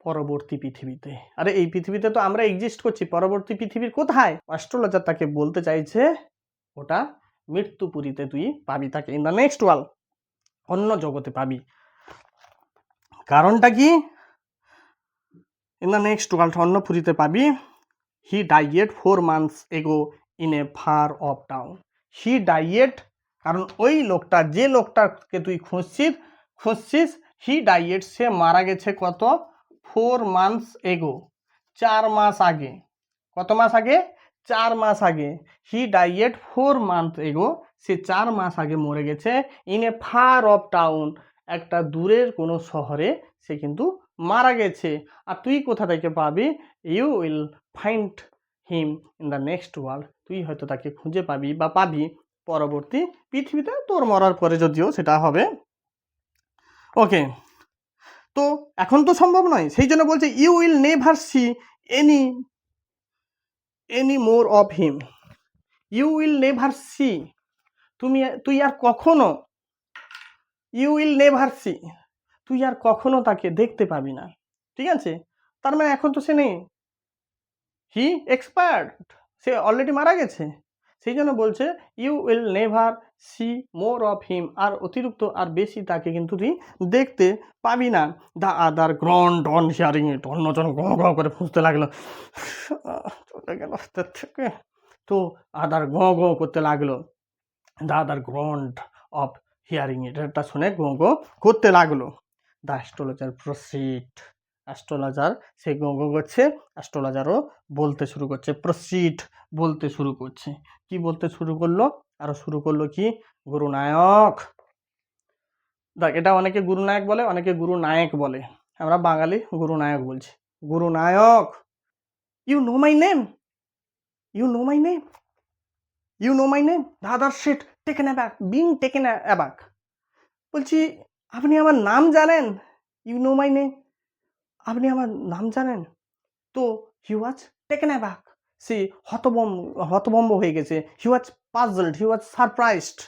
পরবর্তী পৃথিবীতে। আরে এই পৃথিবীতে তো আমরা এক্সিস্ট করছি, পরবর্তী পৃথিবীর কোথায়, অ্যাস্ট্রোলজার তাকে বলতে চাইছে ওটা মৃত্যুপুরীতে তুই পাবি তাকে, ইন দ্য নেক্সট ওয়ার্ল্ড, অন্য জগতে পাবি। কারণটা কি, ইন দ্য নেক্সট ওয়ার্ল্ড অন্য পুরীতে পাবি, he died 4 months ago in a far off town, he died, কারণ ওই লোকটা, যে লোকটাকে তুই খুঁজছিস, হি ডাইয়েড, সে মারা গেছে কত, 4 months ago, 4 মাস আগে, কত মাস আগে, 4 মাস আগে, হি ডাইয়েড 4 months ago, সে 4 মাস আগে মরে গেছে, in a far off town, একটা দূরের কোনো শহরে সে কিন্তু মারা গেছে। আর তুই কোথা থেকে পাবি, you will find him in the next world, তুই হয়তো তাকে খুঁজে পাবি বা পাবি পরবর্তী পৃথিবীতে, তোর মরার পরে যদিও সেটা হবে। ওকে, তো এখন তো সম্ভব নয়, সেই জন্য বলছে you will never see any more of him, you will never see, তুই আর কখনো, ইউ উইল নেভার সি, তুই আর কখনো তাকে দেখতে পাবি না। ঠিক আছে, তার মানে এখন তো সে নেই, হি এক্সপায়ার্ড, সে অলরেডি মারা গেছে। সেই জন্য বলছে you will never see more of him, আর অতিরিক্ত আর বেশি তাকে কিন্তু তুই দেখতে পাবি না। The other grunted on hearing it, অন্যজন গ গ করে ফুঁসতে লাগলো, চলে গেল থেকে, তো আদার গ গ করতে লাগলো, দ্য আদার গ্রন্ড অফ হিয়ারিং ইট, এটা শুনে গ গ করতে লাগলো। দ্য অ্যাস্ট্রোলজার প্রসিড, অ্যাস্ট্রোলজার সে গো গো করছে, অ্যাস্ট্রোলজারও বলতে শুরু করছে, প্রসিড বলতে শুরু করছে। কি বলতে শুরু করলো? আরো শুরু করলো কি, গুরুনায়ক। দেখ, এটা অনেকে গুরুনায়ক বলে, অনেকে গুরু নায়ক বলে, আমরা বাঙালি গুরুনায়ক বলছি। Gurunayak, you know my name, you know my name, you know my name. The other sheet taken aback, being taken aback. বলছি, আপনি আমার নাম জানেন? ইউ নো মাই নেম, আপনি আমার নাম জানেন? তো হি ওয়াজ টেকেন অ্যাবাক, সে হতভম্ব হয়ে গেছে। হি ওয়াজ পাজলড, হি ওয়াজ সারপ্রাইজড।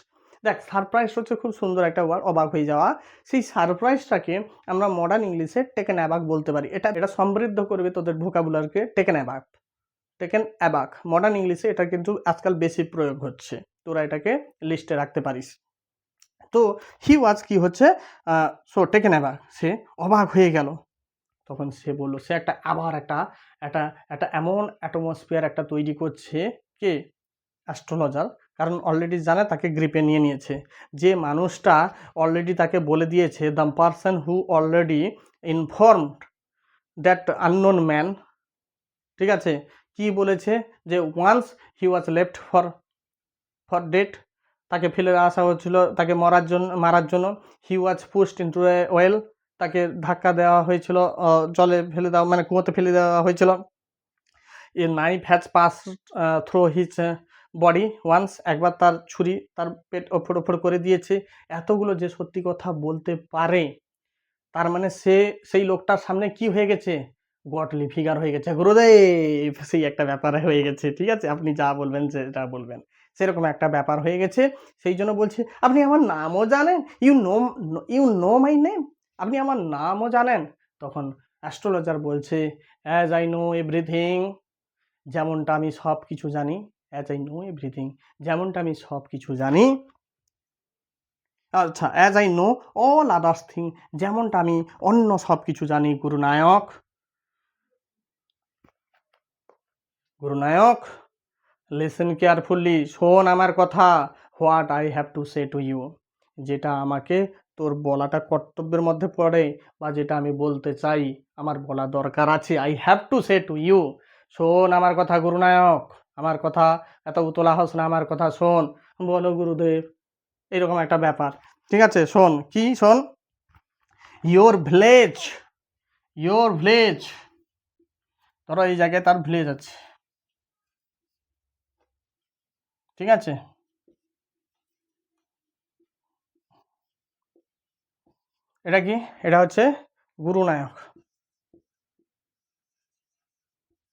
দেখ, সারপ্রাইজ হচ্ছে খুব সুন্দর একটা ওয়ার্ড, অবাক হয়ে যাওয়া। সেই সারপ্রাইজটাকে আমরা মডার্ন ইংলিশে টেকেন অ্যাবাক বলতে পারি। এটা সমৃদ্ধ করবে তোদের ভোকাবুলারকে। টেকেন অ্যাবাক, টেকেন অ্যাবাক মডার্ন ইংলিশে এটা কিন্তু আজকাল বেশি প্রয়োগ হচ্ছে, তোরা এটাকে লিস্টে রাখতে পারিস। তো হি ওয়াজ কি হচ্ছে, সো টেকেন অ্যাবাক, সে অবাক হয়ে গেল। তখন সে বললো, সে আবার একটা এমন অ্যাটমসফিয়ার একটা তৈরি করছে, কে? অ্যাস্ট্রোলজার। কারণ অলরেডি জানে তাকে গ্রিপে নিয়ে নিয়েছে। যে মানুষটা অলরেডি তাকে বলে দিয়েছে, the person who already informed that unknown man, ঠিক আছে, কি বলেছে, যে once he was left for dead, তাকে ফেলে আসা হচ্ছিল, তাকে মারার জন্য। He was pushed into a well, তাকে ধাক্কা দেওয়া হয়েছিল, জলে ফেলে দেওয়া, মানে কুয়োতে ফেলে দেওয়া হয়েছিল। A knife has pass through his body once, একবার তার ছুরি তার পেট ওপর করে দিয়েছে। এতগুলো যে সত্যি কথা বলতে পারে, তার মানে সেই লোকটার সামনে কি হয়ে গেছে, গডলি ফিগার হয়ে গেছে, গুরুদেব, সেই একটা ব্যাপার হয়ে গেছে। ঠিক আছে, আপনি যা বলবেন যেটা বলবেন, সেরকম একটা ব্যাপার হয়ে গেছে। সেই জন্য বলছি, আপনি আমার নামও জানেন, ইউ নো মাই নেম, আপনি আমার নামও জানেন। তখন অ্যাস্ট্রোলজার বলছে, অ্যাজ আই নো এভরিথিং, যেমনটা আমি সব কিছু জানি। অ্যাজ আই নো এভরিথিং, যেমনটা আমি সব কিছু জানি। আচ্ছা, as I know all others thing, যেমনটা আমি অন্য সব কিছু জানি। গুরুনায়ক, গুরুনায়ক, লিসেন কেয়ারফুলি, শোন আমার কথা। What I have to say to you, যেটা আমাকে তোর বলাটা কর্তব্যের মধ্যে পড়ে, বা যেটা আমি বলতে চাই, আমার বলা দরকার আছে। I have to say to you, শোন আমার কথা গুরুনায়ক, আমার কথা, এত উতলা হস না, আমার কথা শোন। বলো গুরুদেব, এরকম একটা ব্যাপার। ঠিক আছে, শোন, কি শোন, ইয়োর ভিলেজ, ইয়োর ভিলেজ, ধরো এই জায়গায় তার ভিলেজ আছে, ঠিক আছে, এটা কি, এটা হচ্ছে গুরুনায়ক,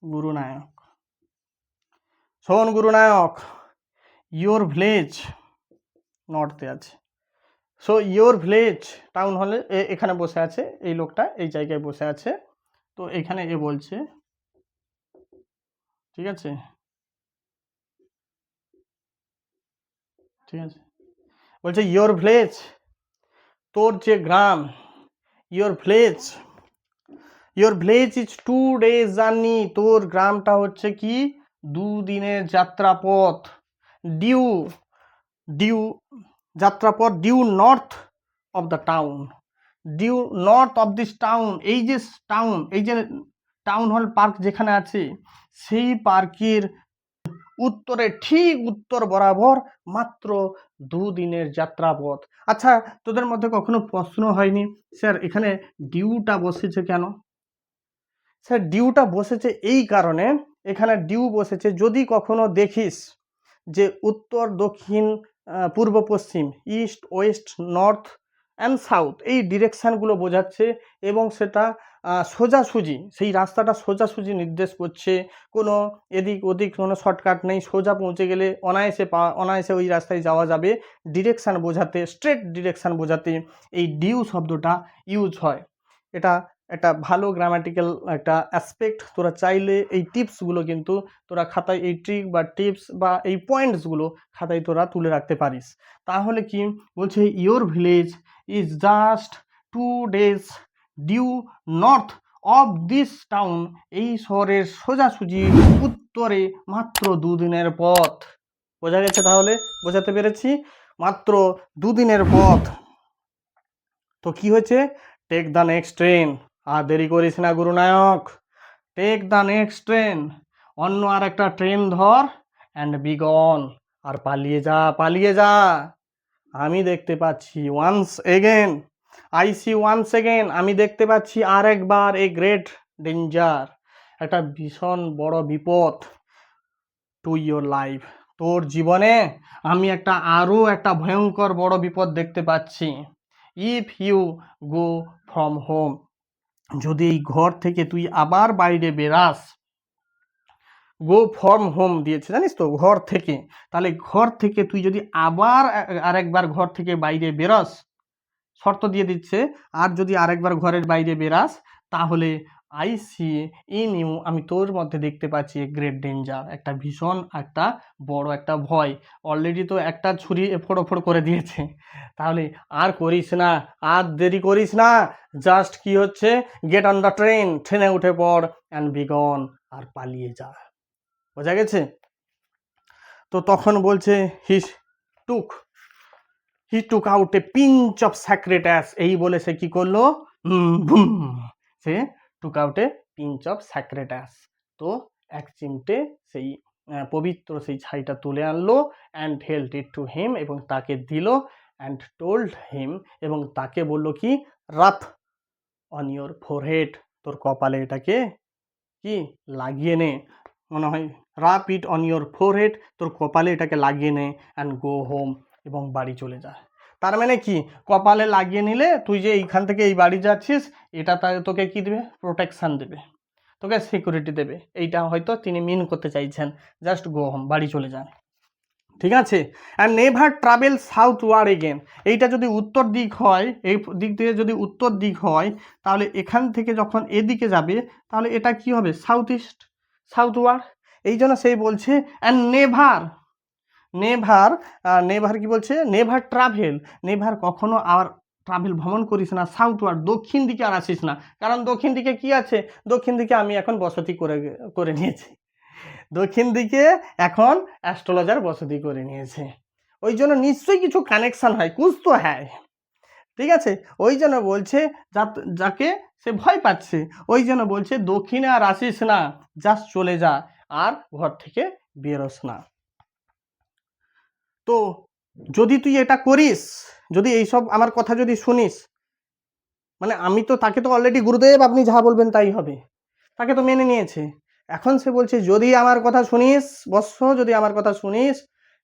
গুরুনায়ক। শোন গুরুনায়ক, ইয়োর ভিলেজ, নর্থে আছে। সো ইয়োর ভিলেজ, টাউন হলে এখানে বসে আছে, এই লোকটা এই জায়গায় বসে আছে। তো এখানে এ বলছে, ঠিক আছে, ঠিক আছে, বলছে ইয়োর ভিলেজ, তোর যে গ্রাম, your village, your village is 2 days journey, তোর গ্রামটা হচ্ছে কি 2 দিনের যাত্রাপথ। ডিউ, ডিউ যাত্রাপথ, due north of the town, due north of this town, এই যে টাউন, এই যে টাউন হল পার্ক যেখানে আছে, সেই পার্কের উত্তরে, ঠিক উত্তর বরাবর মাত্র 2 দিনের যাত্রাপথ। আচ্ছা, তোদের মধ্যে কখনো প্রশ্ন হয়নি, স্যার এখানে ডিউটা বসেছে কেন? স্যার ডিউটা বসেছে এই কারণে, এখানে ডিউ বসেছে, যদি কখনো দেখিস যে উত্তর দক্ষিণ পূর্ব পশ্চিম, east West north and south, এই ডিরেকশানগুলো বোঝাচ্ছে, এবং সেটা সোজাসুজি, সেই রাস্তাটা সোজাসুজি নির্দেশ করছে, কোনো এদিক ওদিক কোনো শর্টকাট নেই, সোজা পৌঁছে গেলে অনায়াসে ওই রাস্তায় যাওয়া যাবে। ডিরেকশান বোঝাতে, স্ট্রেট ডিরেকশান বোঝাতে এই ডিউ শব্দটা ইউজ হয়। এটা একটা ভালো গ্রামাটিক্যাল একটা অ্যাসপেক্ট। তোরা চাইলে এই টিপসগুলো কিন্তু তোরা খাতায়, এই ট্রিক বা টিপস বা এই পয়েন্টসগুলো খাতায় তোরা তুলে রাখতে পারিস। তাহলে কি বলছে, your village is just 2 days due north of this town, এই শহরের সোজাসুজি উত্তরে মাত্র 2 দিনের পথ। বোঝা গেছে? তাহলে বোঝাতে পেরেছি, মাত্র 2 দিনের পথ। তো কি হয়েছে, টেক দ্য নেক্সট ট্রেন, আর দেরি করিস না Gurunayak, take the next train, অন্য আর একটা ট্রেন ধর অ্যান্ড বি গন, আর পালিয়ে যা, পালিয়ে যা। আমি দেখতে পাচ্ছি once again, I see once again, আমি দেখতে পাচ্ছি আর একবার এ গ্রেট ডেঞ্জার, একটা ভীষণ বড় বিপদ টু ইয়োর লাইফ, তোর জীবনে আমি আরও একটা ভয়ঙ্কর বড় বিপদ দেখতে পাচ্ছি। If you go from home, যদি এই ঘর থেকে তুই আবার বাইরে বেরাস, গো ফ্রম হোম দিয়েছে জানিস তো, ঘর থেকে, তাহলে ঘর থেকে তুই যদি আবার আরেকবার ঘর থেকে বাইরে বেরোস, শর্ত দিয়ে দিচ্ছে, আর যদি আরেকবার ঘরের বাইরে বেরাস তাহলে আই সি ইন ইউ, আমি তোর মধ্যে দেখতে পাচ্ছি এ গ্রেট ডেঞ্জার, একটা ভীষণ একটা বড় একটা ভয়। অলরেডি তো একটা ছুরি ফোড়ো করে দিয়েছে, তাহলে আর করিস না, আর দেরি করিস না, জাস্ট কি হচ্ছে, গেট অন দ্য ট্রেন, ট্রেনে উঠে পড় অ্যান্ড বি গন, আর পালিয়ে যা। বোঝা গেছে? তো তখন বলছে took he took out a pinch of sacred ash, এই বলে সে কি করলো, সে took out a pinch of sacred ash, তো এক চিমটে সেই পবিত্র সেই ছাইটা তুলে আনলো, and held it to him, এবং তাকে দিল, অ্যান্ড টোল্ড হিম, এবং তাকে বলল কি, রাপ অন ইয়োর ফোরহেড, তোর কপালে এটাকে কি লাগিয়ে নে, মনে হয় wrap it on your forehead, তোর কপালে এটাকে লাগিয়ে নে, অ্যান্ড গো হোম, এবং বাড়ি চলে যা। তার মানে কি, কপালে লাগিয়ে নিলে তুই যে এইখান থেকে এই বাড়ি যাচ্ছিস, এটা তোকে কি দেবে, প্রোটেকশান দেবে, তোকে সিকিউরিটি দেবে, এইটা হয়তো তিনি মিন করতে চাইছেন, জাস্ট গো হোম, বাড়ি চলে যান। ঠিক আছে, অ্যান্ড নেভার ট্রাভেল সাউথওয়ার্ড এগেন, এইটা যদি উত্তর দিক হয়, এই দিক থেকে যদি উত্তর দিক হয়, তাহলে এখান থেকে যখন এদিকে যাবে তাহলে এটা কি হবে, সাউথ ইস্ট, সাউথওয়ার্ড। এই জন্য সেই বলছে অ্যান্ড নেভার, নেভার নেভার কি বলছে, নেভার ট্রাভেল, নেভার কখনো আর ট্রাভেল ভ্রমণ করিস না, সাউথওয়ার্ড দক্ষিণ দিকে আর আসিস না, কারণ দক্ষিণ দিকে কি আছে, দক্ষিণ দিকে আমি এখন বসতি করে নিয়েছি, দক্ষিণ দিকে এখন অ্যাস্ট্রোলজার বসতি করে নিয়েছে, ওই জন্য নিশ্চয়ই কিছু কানেকশান হয়, কুছ তো হ্যায়। ঠিক আছে, ওই জন্য বলছে যাকে সে ভয় পাচ্ছে, ওই জন্য বলছে দক্ষিণে আর আসিস না, জাস্ট চলে যা, আর ঘর থেকে বেরোস না। তো যদি তুই এটা করিস, যদি এইসব আমার কথা যদি শুনিস, মানে আমি তো তাকে তো অলরেডি গুরুদেব আপনি যা বলবেন তাই হবে, তাকে তো মেনে নিয়েছে, এখন সে বলছে যদি আমার কথা শুনিস বৎস, যদি আমার কথা শুনিস,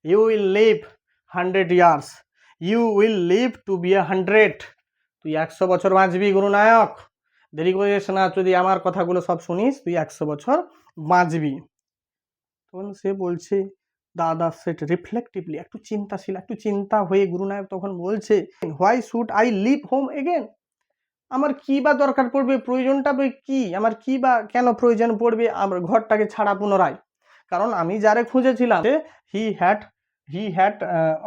you will live 100 years, you will live to be 100, তুই 100 বছর বাঁচবি গুরুনায়ক, দেরি করিস না, যদি আমার কথাগুলো সব শুনিস তুই 100 বছর বাঁচবি। তখন সে বলছে, দাদা সেট রিফ্লেক্টিভলি, একটু চিন্তাশীল, একটু চিন্তা হয়ে গুরুনায়ক তখন বলছে, why should I leave home again, আমার কি বা দরকার পড়বে, প্রয়োজনটা কি, আমার কি বা কেন প্রয়োজন পড়বে আমার ঘরটাকে ছাড়া পুনরায়, কারণ আমি যারে খুঁজেছিলাম he had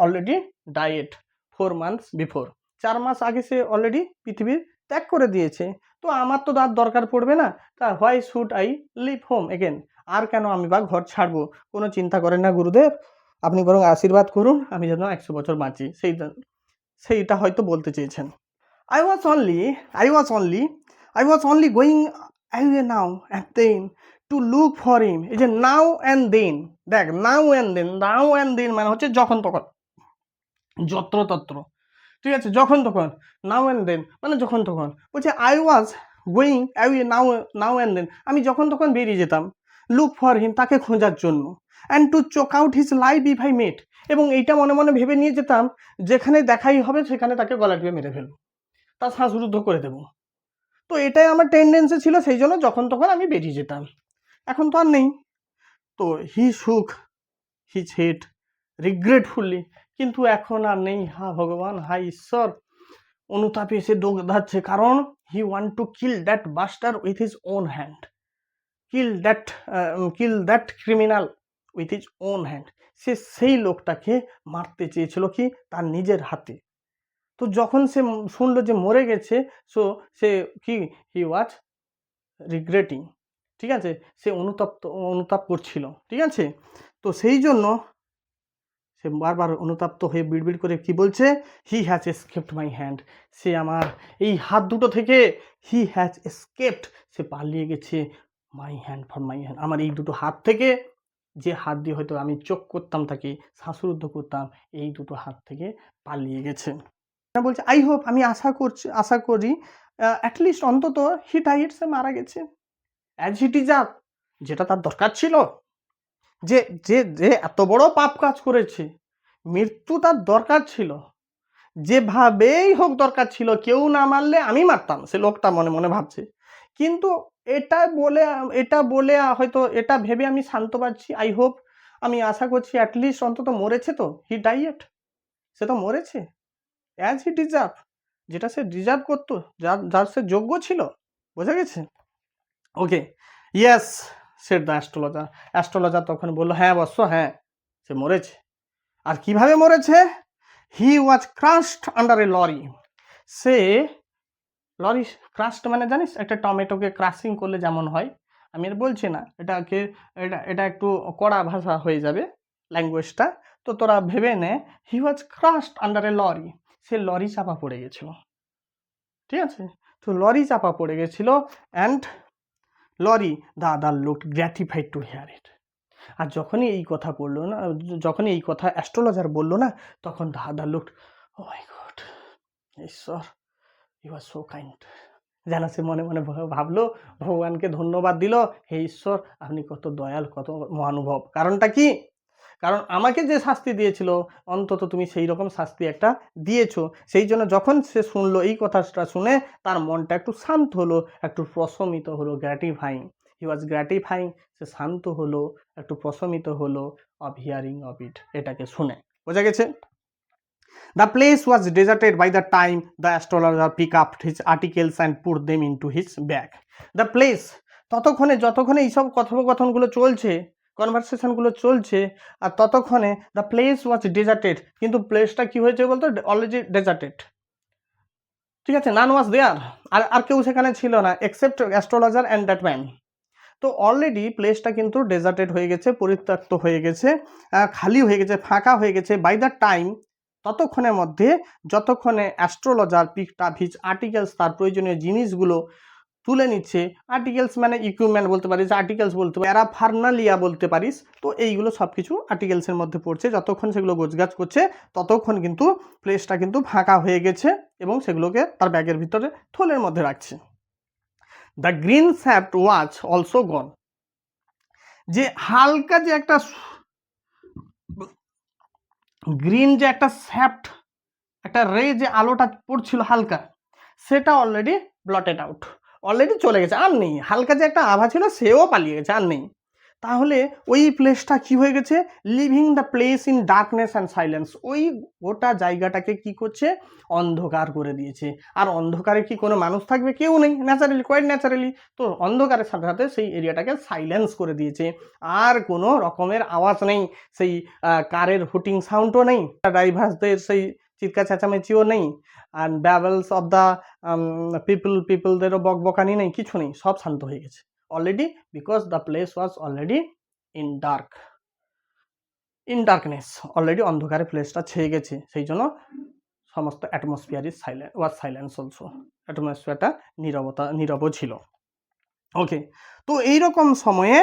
already died 4 months before, 4 মাস আগে সে অলরেডি পৃথিবীর ত্যাগ করে দিয়েছে, তো আমার তো তার দরকার পড়বে না, তা why should I leave home again, আর কেন আমি বা ঘর ছাড়বো, কোনো চিন্তা করেন না গুরুদেব, আপনি বরং আশীর্বাদ করুন আমি যেন 100 বছর বাঁচি, সেইটা হয়তো বলতে চেয়েছেন। I was only going away now and then to look for him, এই যে now and then, দেখ now and then মানে হচ্ছে যখন তখন, যত্রতত্র, ঠিক আছে, যখন তখন, নাও অ্যান্ড দেন মানে যখন তখন, বলছে I was going away now and then, আমি যখন তখন বেরিয়ে যেতাম, লুক ফর হিম, তাকে খোঁজার জন্য, and to choke out his life if I met, এবং এইটা মনে মনে ভেবে নিয়ে যেতাম, যেখানে দেখাই হবে সেখানে তাকে গলা টিপে মেরে ফেলবো, তার শ্বাসরুদ্ধ করে দেবো, তো এটাই আমার টেন্ডেন্সি ছিল, সেই জন্য যখন তখন আমি বেরিয়ে যেতাম, এখন তো আর নেই। তো হি শুক হিজ হেড রিগ্রেটফুলি, কিন্তু এখন আর নেই, হা ভগবান, হা ঈশ্বর, অনুতাপে এসে দৌড়াচ্ছে, কারণ he want to kill that buster with his own hand, kill that criminal with his own hand, সে সেই লোকটাকে মারতে চেয়েছিল কি, তার নিজের হাতে, তো যখন সে শুনলো যে মরে গেছে, সো সে কি, হি ওয়াজ রিগ্রেটিং, ঠিক আছে, সে অনুতাপ করছিল, ঠিক আছে, তো সেই জন্য সে বারবার অনুতপ্ত হয়ে বিড়বিড় করে কি বলছে, he has escaped my hand, সে আমার এই হাত দুটো থেকে, হি হ্যাজ এসকেপড, সে পালিয়ে গেছে, my hand for my hand, আমার এই দুটো হাত থেকে, যে হাত দিয়ে হয়তো আমি চোখ করতাম তাকে, শ্বাসরুদ্ধ করতাম, এই দুটো হাত থেকে পালিয়ে গেছে। বলছে আই হোপ, আমি আশা করি অ্যাটলিস্ট অন্তত হি ডাইড, সে মারা গেছে, অ্যাজ ইট ইজ আপ, যেটা তার দরকার ছিল, যে যে যে এত বড় পাপ কাজ করেছে, মৃত্যু তার দরকার ছিল, যেভাবেই হোক দরকার ছিল, কেউ না মারলে আমি মারতাম, সে লোকটা মনে মনে ভাবছে। কিন্তু এটা বলে হয়তো এটা ভেবে আমি শান্ত পাচ্ছি, আই হোপ, আমি আশা করছি অ্যাটলিস্ট অন্তত মরেছে তো, হি ডাইড, সে তো মরেছে, অ্যাজ হি ডিজার্ভ, যেটা সে ডিজার্ভ করতো, যার সে যোগ্য ছিল, বোঝা গেছে? ওকে, ইয়েস সেড দ্য অ্যাস্ট্রোলজার তখন বললো, হ্যাঁ বৎস, হ্যাঁ সে মরেছে। আর কিভাবে মরেছে? He was crushed under a lorry, সে লরি ক্রাশড মানে জানিস, একটা টমেটোকে ক্রাশিং করলে যেমন হয়, আমি আর বলছি না, এটা একটু কড়া ভাষা হয়ে যাবে ল্যাঙ্গুয়েজটা, তো তোরা ভেবে নে, he was crushed under a lorry, সে লরি চাপা পড়ে গেছিল, ঠিক আছে? তো লরি চাপা পড়ে গেছিল, and lorry, the other looked gratified to hear it, আর যখনই এই কথা বললো না, যখনই এই কথা অ্যাস্ট্রোলজার বললো না, তখন the other looked, oh my god, ঈশ্বর, ইউ আর সো কাইন্ড, যেন সে মনে মনে ভাবলো, ভগবানকে ধন্যবাদ দিল, হে ঈশ্বর আপনি কত দয়াল, কত মহানুভব। কারণটা কি? কারণ আমাকে যে শাস্তি দিয়েছিল, অন্তত তুমি সেই রকম শাস্তি একটা দিয়েছো, সেই জন্য যখন সে শুনলো, এই কথাটা শুনে তার মনটা একটু শান্ত হলো, একটু প্রশমিত হলো, গ্র্যাটিফাইং, হি ওয়াজ গ্র্যাটিফাইং, সে শান্ত হলো, একটু প্রশমিত হলো, অফ হিয়ারিং অফ ইট, এটাকে শুনে, বোঝা গেছে? The place was deserted by the time the astrologer picked up his articles and put them into his bag. The place, যতক্ষণে এইসব কথোপকথনগুলো চলছে, কনভারসেশনগুলো চলছে, আর ততক্ষণে দ্য প্লেস ওয়াজ ডেজার্টেড, কিন্তু প্লেসটা কি হয়েছে বলতো, অলরেডি ডেজার্টেড, ঠিক আছে? নান ওয়াজ দেয়ার, আর কেউ সেখানে ছিল না, except astrologer and that man. তো অলরেডি প্লেসটা কিন্তু ডেজার্টেড হয়ে গেছে, পরিত্যক্ত হয়ে গেছে, খালি হয়ে গেছে, ফাঁকা হয়ে গেছে, বাই দ্য টাইম, ততক্ষণের মধ্যে, যতক্ষণে astrologer picked up his articles, তার প্রয়োজনীয় জিনিসগুলো তুলে নিচ্ছে, আর্টিকেলস মানে ইকুইপমেন্ট বলতে পারিস, আর্টিকেলস বলতে পারিস, প্যারাফার্নালিয়া বলতে পারিস, তো এইগুলো সব কিছু আর্টিকেলসের মধ্যে পড়ছে, যতক্ষণ সেগুলো গোছগাছ করছে, ততক্ষণ কিন্তু প্লেসটা কিন্তু ফাঁকা হয়ে গেছে, এবং সেগুলোকে তার ব্যাগের ভিতরে থলের মধ্যে রাখছে। দ্য গ্রিন স্যাপ্ট ওয়াজ অলসো গন, যে হালকা যে একটা গ্রিন যে একটা স্যাপ্ট, একটা রে, যে আলোটা পড়ছিল হালকা, সেটা অলরেডি ব্লটেড আউট, অলরেডি চলে গেছে, আর নেই, হালকা যে একটা আভা ছিল সেও পালিয়ে গেছে, আর নেই। তাহলে ওই প্লেসটা কি হয়ে গেছে, living the place in darkness and silence, ওই গোটা জায়গাটাকে কি করছে, অন্ধকার করে দিয়েছে। আর অন্ধকারে কি কোনো মানুষ থাকবে? কেউ নেই, ন্যাচারালি, কোয়াইট ন্যাচারালি। তো অন্ধকারের সাথে সাথে সেই এরিয়াটাকে সাইলেন্স করে দিয়েছে, আর কোনো রকমের আওয়াজ নেই, সেই কারের হুটিং সাউন্ডও নেই, ড্রাইভার্সদের সেই চিৎকার চেঁচামেচিও নেই, আর ব্যাবলস অফ দ্য পিপলদেরও বকবকানি নেই, কিছু নেই, সব শান্ত হয়ে গেছে already, because the place was already in darkness, already অন্ধকারে প্লেসটা ছেয়ে গেছে, সেই জন্য সমস্ত atmosphere is silent, was silence also, অ্যাটমসফিয়ারটা নীরব ছিল। ওকে, তো এইরকম সময়ে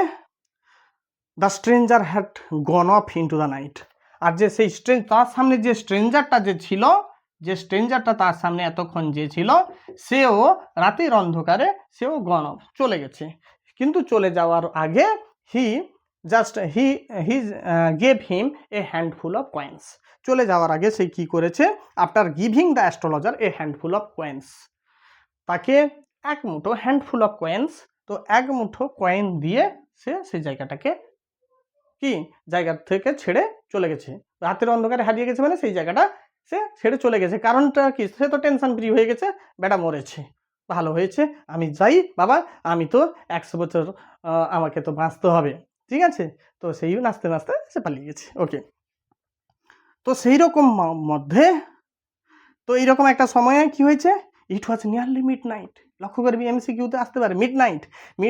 the stranger had gone off into the night, আর যে সেই তার সামনে যে স্ট্রেঞ্জারটা যে ছিল, যে স্ট্রেঞ্জারটা তার সামনে এতক্ষণ যে ছিল, সেও রাতের অন্ধকারে সেও গন অফ, চলে গেছে। কিন্তু চলে যাওয়ার আগে he gave him a handful of coins, চলে যাওয়ার আগে সে কি করেছে, after giving the astrologer a handful of coins, তাকে এক মুঠো, হ্যান্ডফুল অফ কয়েন্স, তো এক মুঠো কয়েন দিয়ে সে সেই জায়গাটাকে জায়গা থেকে ছেড়ে চলে গেছে, রাতের অন্ধকারে হারিয়ে গেছে, মানে সেই জায়গাটা সে ছেড়ে চলে গেছে। কারণটা কি? সে তো টেনশন ফ্রি হয়ে গেছে, বেটা মরেছে, ভালো হয়েছে, আমি যাই বাবা, আমি তো 100 বছর, আমাকে তো বাঁচতে হবে, ঠিক আছে? তো সেই নাচতে নাচতে সে পালিয়ে গেছে। ওকে, তো সেই রকম মধ্যে, তো এইরকম একটা সময়ে কি হয়েছে, ইট ওয়াজ নিয়ারলি মিড নাইট, লক্ষ্য করবি এমসিকিউতে আসতে পারে, মিড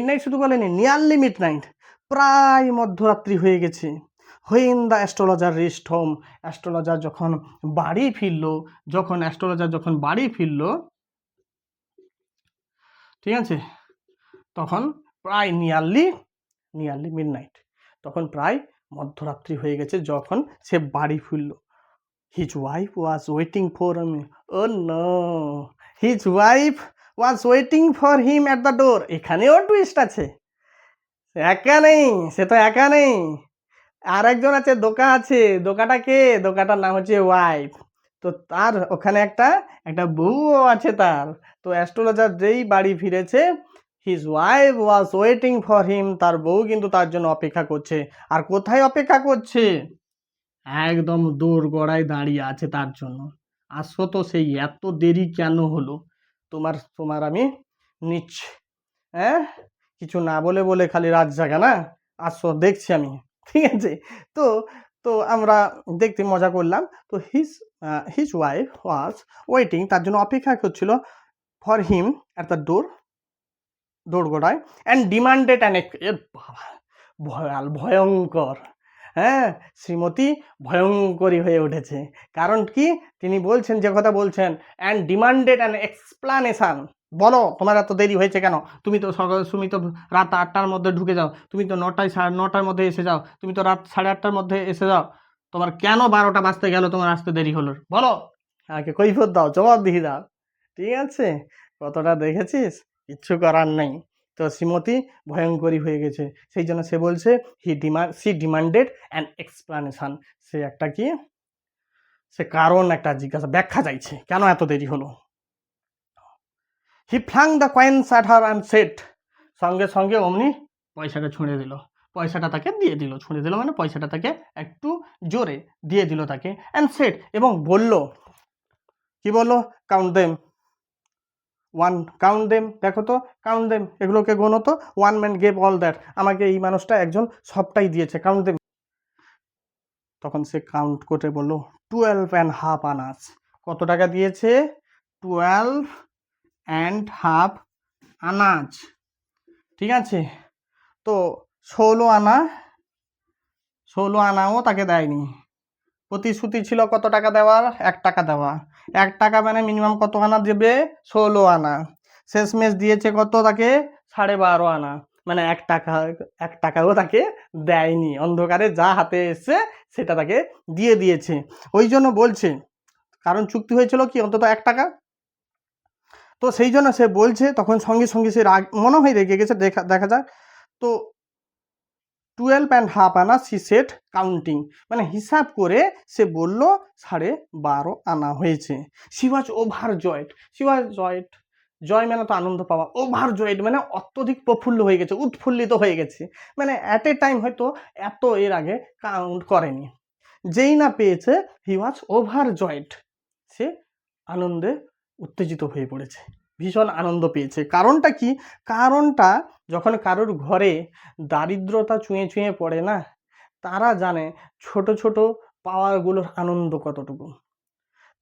নাইট শুধু বলেনি, নিয়ারলি মিড নাইট, প্রায় মধ্যরাত্রি হয়ে গেছে। When the astrologer reached home, astrologer যখন বাড়ি ফিরলো, ঠিক আছে, তখন প্রায় নিয়ারলি মিডনাইট, তখন প্রায় মধ্যরাত্রি হয়ে গেছে যখন সে বাড়ি ফিরল। His wife was waiting for me, oh no, his wife was waiting for him at the door. এখানেও টুইস্ট আছে, একা নেই, সে তো একা নেই, আর একজন আছে, দোকা আছে। দোকাটা কে? দোকাটার নাম হচ্ছে ওয়াইফ। তো তার ওখানে একটা বউও আছে তার। তো অ্যাস্ট্রোলজার যেই বাড়ি ফিরেছে, his wife was waiting for হিম, তার বউ কিন্তু তার জন্য অপেক্ষা করছে। আর কোথায় অপেক্ষা করছে? একদম দোরগোড়ায় দাঁড়িয়ে আছে তার জন্য। আসো তো, সেই এত দেরি কেন হলো? তোমার আমি নিচ্ছি। হ্যাঁ, কিছু না বলে বলে খালি রাত জাগা না, আসো দেখছি আমি, ঠিক আছে। তো তো আমরা দেখতে মজা করলাম। তো হিজ ওয়াইফ ওয়াজ ওয়েটিং, তার জন্য অপেক্ষা করছিল, ফর হিম অ্যাট দ্য ডোর, দোরগোড়ায়, অ্যান্ড ডিমান্ডেড অ্যান, এ বাবা, ভয়ঙ্কর। হ্যাঁ, শ্রীমতী ভয়ঙ্করী হয়ে উঠেছে। কারণ কি? তিনি বলছেন, যে কথা বলছেন, অ্যান্ড ডিমান্ডেড অ্যান এক্সপ্লানেশন, বলো তোমার এত দেরি হয়েছে কেন? তুমি তো রাত 8টার মধ্যে ঢুকে যাও, তুমি তো 9টায়, 9:30টার মধ্যে এসে যাও, তুমি তো রাত 8:30টার মধ্যে এসে যাও, তোমার কেন 12টা বাজতে গেল, তোমার আসতে দেরি হলো, বলো, আগে কৈফিয়ত দাও, জবাব দিয়ে দাও, ঠিক আছে। কতটা দেখেছিস? কিচ্ছু করার নেই। তো শ্রীমতী ভয়ঙ্করী হয়ে গেছে, সেই জন্য সে বলছে সি ডিমান্ডেড অ্যান এক্সপ্লানেশন, সে কারণ একটা ব্যাখ্যা চাইছে, কেন এত দেরি হলো। He flung the coins at her and set, সঙ্গে সঙ্গে অমনি পয়সাটা ছুঁড়ে দিল, পয়সাটা তাকে দিয়ে দিল, ছুঁড়ে দিল মানে পয়সাটা তাকে একটু জোরে দিয়ে দিল তাকে, অ্যান্ড সেট, এবং বলল, কি বললো? কাউন্ট দেম, কাউন্ট দেম, দেখো তো, কাউন্ট দেম, এগুলোকে গোনো তো, one man gave all that, আমাকে এই মানুষটা একজন সবটাই দিয়েছে, কাউন্ট দেম। তখন সে কাউন্ট করে বলল, 12.5 আনাস। কত টাকা দিয়েছে? 12.5 আনাজ, ঠিক আছে। তো 16 আনাও তাকে দেয়নি। প্রতিশ্রুতি ছিল কত টাকা দেওয়ার? 1 টাকা দেওয়া। 1 টাকা মানে মিনিমাম কত আনা দেবে? 16 আনা। শেষমেশ দিয়েছে কত তাকে? 12.5 আনা, মানে 1 টাকাও তাকে দেয়নি, অন্ধকারে যা হাতে এসছে সেটা তাকে দিয়ে দিয়েছে। ওই জন্য বলছে, কারণ চুক্তি হয়েছিল কি, অন্তত 1 টাকা। তো সেই জন্য সে বলছে, তখন সঙ্গে সঙ্গে সে মনে হয় রেগে গেছে, দেখা যাক। তো 12.5 আনা সি সেট কাউন্টিং, মানে হিসাব করে সে বলল 12.5 আনা হয়েছে। সি ওয়াজ ওভার জয়েড, জয় মানে তো আনন্দ পাওয়া, ওভার জয়েড মানে অত্যধিক প্রফুল্ল হয়ে গেছে, উৎফুল্লিত হয়ে গেছে, মানে অ্যাট এ টাইম হয়তো এত এর আগে কাউন্ট করেনি। যেই না পেয়েছে, হি ওয়াজ ওভার জয়েড, সে আনন্দে উত্তেজিত হয়ে পড়েছে, ভীষণ আনন্দ পেয়েছে। কারণটা কি? কারণটা, যখন কারোর ঘরে দারিদ্রতা ছুঁয়ে ছুঁয়ে পড়ে না, তারা জানে ছোট ছোট পাওয়ারগুলোর আনন্দ কতটুকু।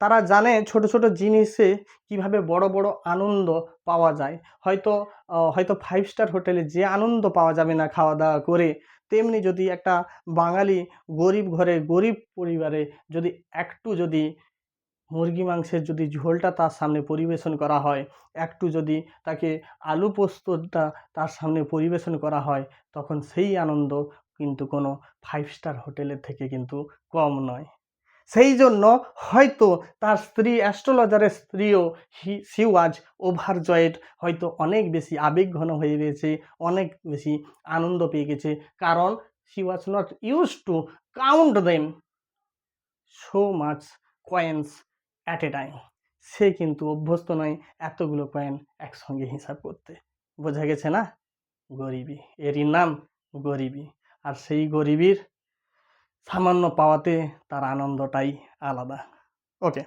তারা জানে ছোট ছোট জিনিসে কিভাবে বড় বড় আনন্দ পাওয়া যায়। হয়তো 5 স্টার হোটেলে যে আনন্দ পাওয়া যাবে না খাওয়া দাওয়া করে, তেমনি যদি একটা বাঙালি গরিব ঘরে, গরিব পরিবারে যদি যদি মুরগি মাংসের যদি ঝোলটা তার সামনে পরিবেশন করা হয়, একটু যদি তাকে আলু পোস্তটা তার সামনে পরিবেশন করা হয়, তখন সেই আনন্দ কিন্তু কোনো 5 স্টার হোটেলের থেকে কিন্তু কম নয়। সেই জন্য হয়তো তার স্ত্রী, অ্যাস্ট্রোলজারের স্ত্রীও সি ওয়াজ ওভারজয়েড, হয়তো অনেক বেশি আবেগঘন হয়ে গেছে, অনেক বেশি আনন্দ পেয়ে গেছে, কারণ she was not use to count them so much coins at a time. সে কিন্তু অভ্যস্ত নয় এতগুলো কয়েন একসঙ্গে হিসাব করতে। বোঝা গেছে না? গরিবী, এরই নাম গরিবী। আর সেই গরিবীর সামান্য পাওয়াতে তার আনন্দটাই আলাদা। ওকে,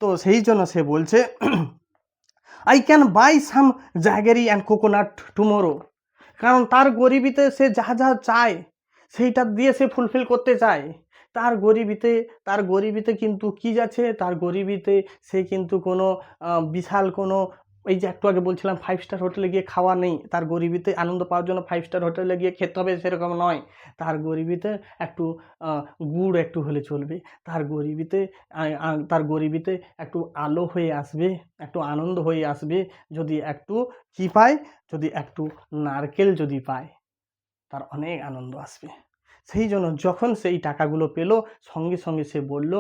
তো সেই জন্য সে বলছে, I can buy some jaggery and coconut tomorrow. কারণ তার গরিবীতে সে যা যা চায় সেইটা দিয়ে সে ফুলফিল করতে চায়। তার গরিবীতে কিন্তু কি যাচ্ছে, তার গরিবীতে সে কিন্তু কোনো বিশাল কোনো ওই যে একটু আগে বলছিলাম 5 স্টার হোটেলে গিয়ে খাওয়া নেই, তার গরিবিতে আনন্দ পাওয়ার জন্য 5 স্টার হোটেলে গিয়ে খেতে হবে সেরকম নয়। তার গরিবিতে একটু গুড় একটু হলে চলবে, তার গরিবিতে তার গরিবিতে একটু আলো হয়ে আসবে, একটু আনন্দ হয়ে আসবে যদি একটু কি পায়, যদি একটু নারকেল যদি পায় তার অনেক আনন্দ আসবে। সেই জন্য যখন সেই টাকাগুলো পেল সঙ্গে সঙ্গে সে বলল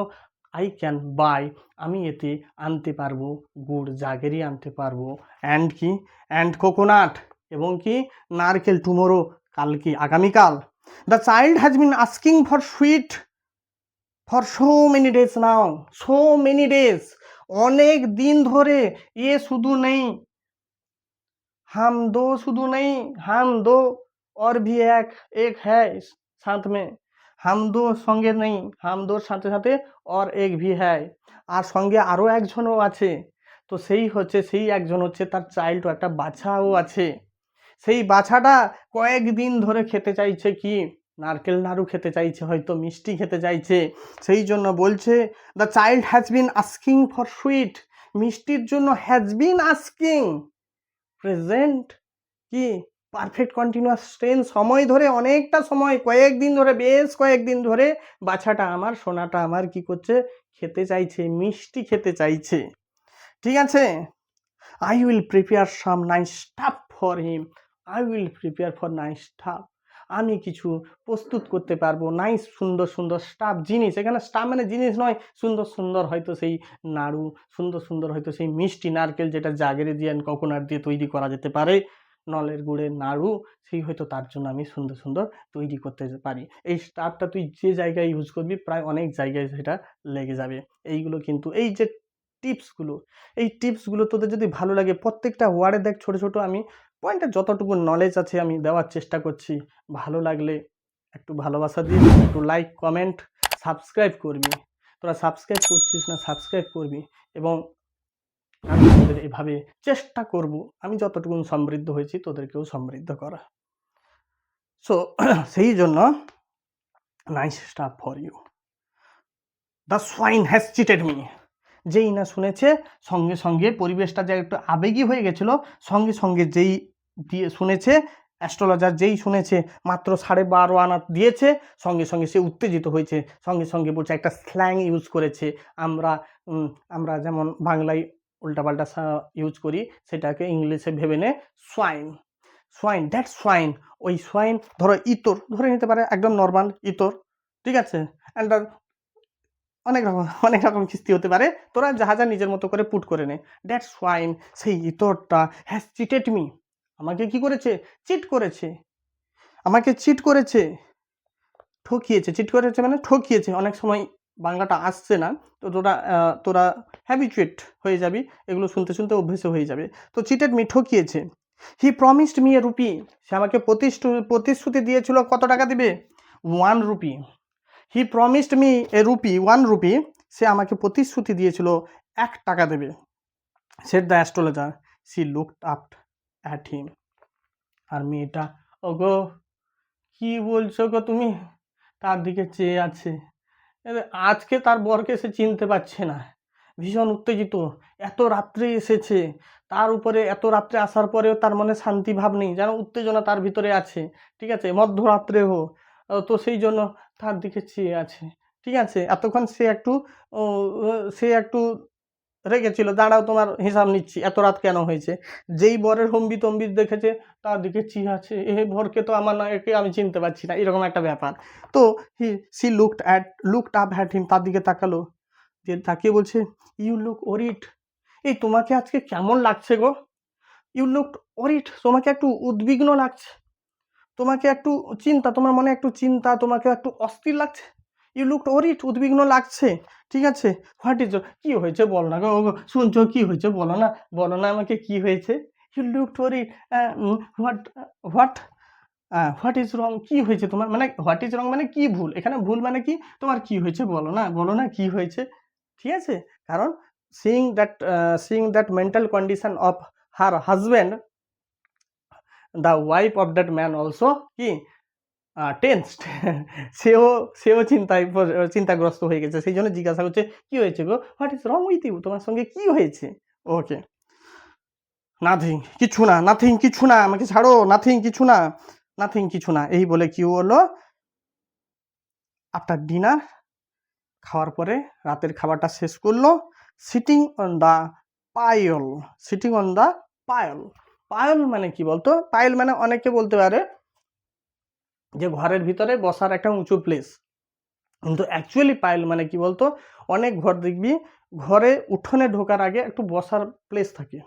আই ক্যান বাই, আমি এতে আনতে পারবো গুড়, জাগেরি আনতে পারবো, অ্যান্ড কি, অ্যান্ড কোকোনাট, এবং কি নারকেল, টুমোরো, কালকে, আগামীকাল। The child has been asking for sweet for so many days now, so many days, অনেক দিন ধরে। এ শুধু নেই, हम दो শুধু নেই, हम दो और भी एक है साथ में, हम दो সঙ্গে নেই, हम दो সাথে সাথে और एक भी है, আর সঙ্গে আরও একজনও আছে। তো সেই হচ্ছে, সেই একজন হচ্ছে তার চাইল্ড, একটা বাচ্চাও আছে। সেই বাচ্চাটা কয়েকদিন ধরে খেতে চাইছে কি, নারকেল নাড়ু খেতে চাইছে, হয়তো মিষ্টি খেতে চাইছে। সেই জন্য বলছে the child has been asking for sweet, মিষ্টির জন্য হ্যাজ বিন আস্কিং, প্রেজেন্ট কি পারফেক্ট কন্টিনিউয়াস টেন্স, সময় ধরে, অনেকটা সময়, কয়েকদিন ধরে, বেশ কয়েকদিন ধরে বাচ্চাটা আমার, সোনাটা আমার কি করছে, খেতে চাইছে, মিষ্টি খেতে চাইছে। ঠিক আছে, I will prepare some nice stuff for him, I will prepare for nice staff, আমি কিছু প্রস্তুত করতে পারবো, নাইস, সুন্দর সুন্দর, স্টাফ জিনিস, এখানে স্টাফ মানে জিনিস নয়, সুন্দর সুন্দর হয়তো সেই নাড়ু, সুন্দর সুন্দর হয়তো সেই মিষ্টি, নারকেল যেটা জাগেরি দিয়ে কোকোনাট দিয়ে তৈরি করা যেতে পারে, নলের গুড়ের নাড়ু, সেই হয়তো তার জন্য আমি সুন্দর সুন্দর তৈরি করতে পারি। এই স্টাফটা তুই যে জায়গায় ইউজ করবি প্রায় অনেক জায়গায় সেটা লেগে যাবে। এইগুলো কিন্তু এই যে টিপসগুলো, এই টিপসগুলো তোদের যদি ভালো লাগে, প্রত্যেকটা ওয়ার্ডে দেখ ছোট ছোট আমি পয়েন্টে যতটুকু নলেজ আছে আমি দেওয়ার চেষ্টা করছি। ভালো লাগলে একটু ভালোবাসা দিস, একটু লাইক, কমেন্ট, সাবস্ক্রাইব করবি। তোরা সাবস্ক্রাইব করছিস না, সাবস্ক্রাইব করবি। এবং আমি তোদের এভাবে চেষ্টা করব, আমি যতটুকু সমৃদ্ধ হয়েছি তোদেরকেও সমৃদ্ধ করা। সো সেই জন্য nice stuff for you, the swine has cheated me, যেই না শুনেছে সঙ্গে সঙ্গে পরিবেশটা যে একটু আবেগী হয়ে গেছিলো, সঙ্গে সঙ্গে যেই দিয়ে শুনেছে, অ্যাস্ট্রোলজার যেই শুনেছে মাত্র 12.5 আনা দিয়েছে, সঙ্গে সঙ্গে সে উত্তেজিত হয়েছে, সঙ্গে সঙ্গে বলছে, একটা স্ল্যাং ইউজ করেছে। আমরা আমরা যেমন বাংলায় উল্টাপাল্টা ইউজ করি, সেটাকে ইংলিশে ভেবে নে সোয়াইন, সোয়াইন, দ্যাট সোয়াইন, ওই সোয়াইন ধরো ইতর ধরে নিতে পারে, একদম নর্মাল ইতর, ঠিক আছে, অ্যান্ড অনেক রকম কিস্তি হতে পারে, তোরা যা নিজের মতো করে পুট করে নে। দ্যাটস ওয়াইন, সেই ইতরটা হ্যাজ চিটেড মি, আমাকে কি করেছে, চিট করেছে, আমাকে চিট করেছে, ঠকিয়েছে, চিট করেছে মানে ঠকিয়েছে। অনেক সময় বাংলাটা আসছে না, তো তোরা হ্যাবিচুয়েট হয়ে যাবি, এগুলো শুনতে শুনতে অভ্যেস হয়ে যাবে। তো চিটেড মি, ঠকিয়েছে। He promised me a rupee, সে আমাকে প্রতিশ্রুতি দিয়েছিল কত টাকা দিবে, 1 rupee. He promised me a rupee, 1 rupee, সে আমাকে প্রতিশ্রুতি দিয়েছিল 1 টাকা দেবে। Said the astrologer, she looked up at him, আর মেয়েটা, ওগো কি বলছো গো তুমি, তার দিকে চেয়ে আছে। আজকে তার বরকে সে চিনতে পারছে না, ভীষণ উত্তেজিত, এত রাত্রে এসেছে, তার উপরে এত রাত্রে আসার পরেও তার মনে শান্তি ভাব নেই, যেন উত্তেজনা তার ভিতরে আছে, ঠিক আছে, মধ্যরাত্রেও। তো সেই জন্য তার দিকে চেয়ে আছে, ঠিক আছে। এতক্ষণ সে একটু রেগেছিল, দাঁড়াও তোমার হিসাব নিচ্ছি, এত রাত কেন হয়েছে। যেই বরের হম্বিতম্বিত দেখেছে, তার দিকে চেয়ে আছে, বরকে তো আমার না, একে আমি চিনতে পারছি না, এরকম একটা ব্যাপার। তো she looked up at him, তার দিকে তাকালো, দিয়ে তাকিয়ে বলছে, ইউ লুক ওরিড, এই তোমাকে আজকে কেমন লাগছে গো, ইউ লুক ওরিড, তোমাকে একটু উদ্বিগ্ন লাগছে, তোমাকে একটু চিন্তা, তোমার মনে একটু চিন্তা, তোমাকে একটু অস্থির লাগছে, ইউ লুক ওরিড, উদ্বিগ্ন লাগছে, ঠিক আছে। হোয়াট ইজ, কী হয়েছে বলো না গো, শুনছো কী হয়েছে বলো না, বলো না আমাকে কী হয়েছে। You look worried, what what what is wrong, কী হয়েছে তোমার, মানে হোয়াট ইজ রং মানে কি ভুল, এখানে ভুল মানে কি, তোমার কি হয়েছে বলো না, বলো না কি হয়েছে, ঠিক আছে। কারণ seeing that mental condition of her husband, the wife of that man also কি টেন্সড, সেও চিন্তাগ্রস্ত হয়ে গেছে, সেই জন্য জিজ্ঞাসা করছে কি হয়েছে গো, what is wrong with you, তোমার সঙ্গে কি হয়েছে। ওকে, নাথিং, কিছু না, নাথিং, কিছু না, আমাকে ছাড়ো, নাথিং, কিছু না, নাথিং, কিছু না। এই বলে কি হলো, আফটার ডিনার, খাওয়ার পরে রাতের খাবারটা শেষ করলো, sitting on the pyol, sitting on the pyol. Pyol মানে কি বলতো, পায়ল মানে অনেকে বলতে পারে যে ঘরের ভিতরে বসার একটা উঁচু প্লেস, কিন্তু অ্যাকচুয়ালি পাইল মানে কি বলতো, অনেক ঘর দেখবি ঘরে উঠোনে ঢোকার আগে একটু বসার প্লেস থাকে,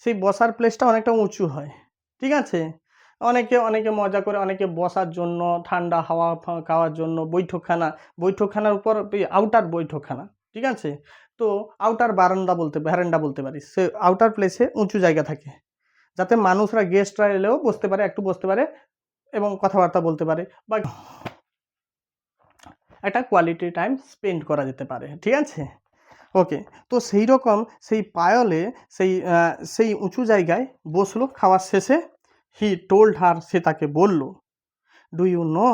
সেই বসার প্লেসটা অনেকটা উঁচু হয়, ঠিক আছে। অনেকে অনেকে মজা করে, অনেকে বসার জন্য, ঠান্ডা হাওয়া খাওয়ার জন্য বৈঠকখানা, বৈঠকখানার উপর আউটার বৈঠকখানা, ঠিক আছে। তো আউটার বারান্দা বলতে, ভ্যারান্ডা বলতে পারিস, সে আউটার প্লেসে উঁচু জায়গা থাকে, যাতে মানুষরা গেস্টরা এলেও বসতে পারে, একটু বসতে পারে এবং কথাবার্তা বলতে পারে, বা একটা কোয়ালিটি টাইম স্পেন্ড করা যেতে পারে, ঠিক আছে। ওকে, তো সেই রকম সেই পায়লে সেই উঁচু জায়গায় বসলো খাওয়ার শেষে। হি টোল্ড হার, সে তাকে বলল, do you know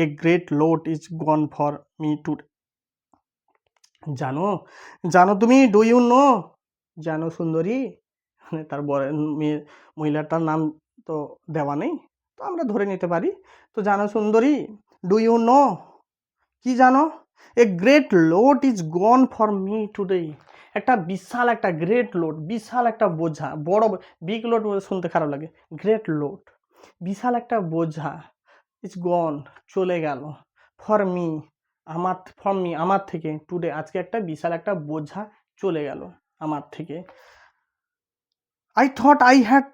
a great load is gone for me today. জানো, জানো তুমি, ডু ইউ নো, জানো সুন্দরী, মানে তার মহিলাটার নাম তো দেওয়া নেই, তো আমরা ধরে নিতে পারি। তো জানো সুন্দরী, ডু ইউ নো, কি জানো, এ great load is gone for me today, একটা বিশাল একটা গ্রেট লোড, বিশাল একটা বোঝা, বড় বিগ লোড শুনতে খারাপ লাগে, গ্রেট লোড বিশাল একটা বোঝা, ইজ গন চলে গেল, ফর মি আমার থেকে, টুডে আজকে একটা বিশাল একটা বোঝা চলে গেল আমার থেকে। I thought I had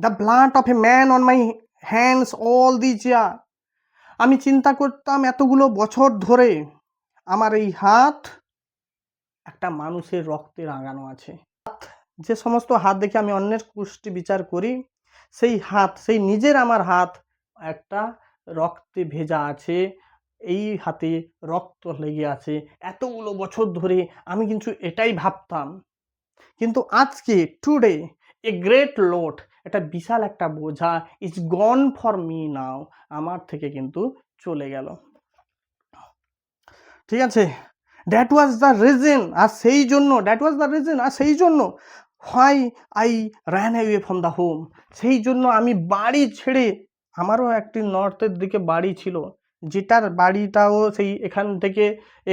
the blood of a man on my hands all these years. আমি চিন্তা করতাম এতগুলো বছর ধরে আমার এই হাত একটা মানুষের রক্তে রাঙানো আছে। যে সমস্ত হাত দেখে আমি অন্যের কুষ্টি বিচার করি, সেই হাত, সেই নিজের আমার হাত একটা রক্তে ভেজা আছে, এই হাতে রক্ত লেগে আছে এতগুলো বছর ধরে, আমি কিন্তু এটাই ভাবতাম। কিন্তু আজকে টুডে এ গ্রেট লোড, একটা বিশাল একটা বোঝা is gone for me now, আমার থেকে কিন্তু চলে গেল, ঠিক আছে। দ্যাট ওয়াজ দ্য রিজন, আর সেই জন্য, দ্যাট ওয়াজ দ্য রিজন, আর সেই জন্য why I ran away from the home, সেই জন্য আমি বাড়ি ছেড়ে, আমারও একটি নর্থের দিকে বাড়ি ছিল, যেটার বাড়িটাও সেই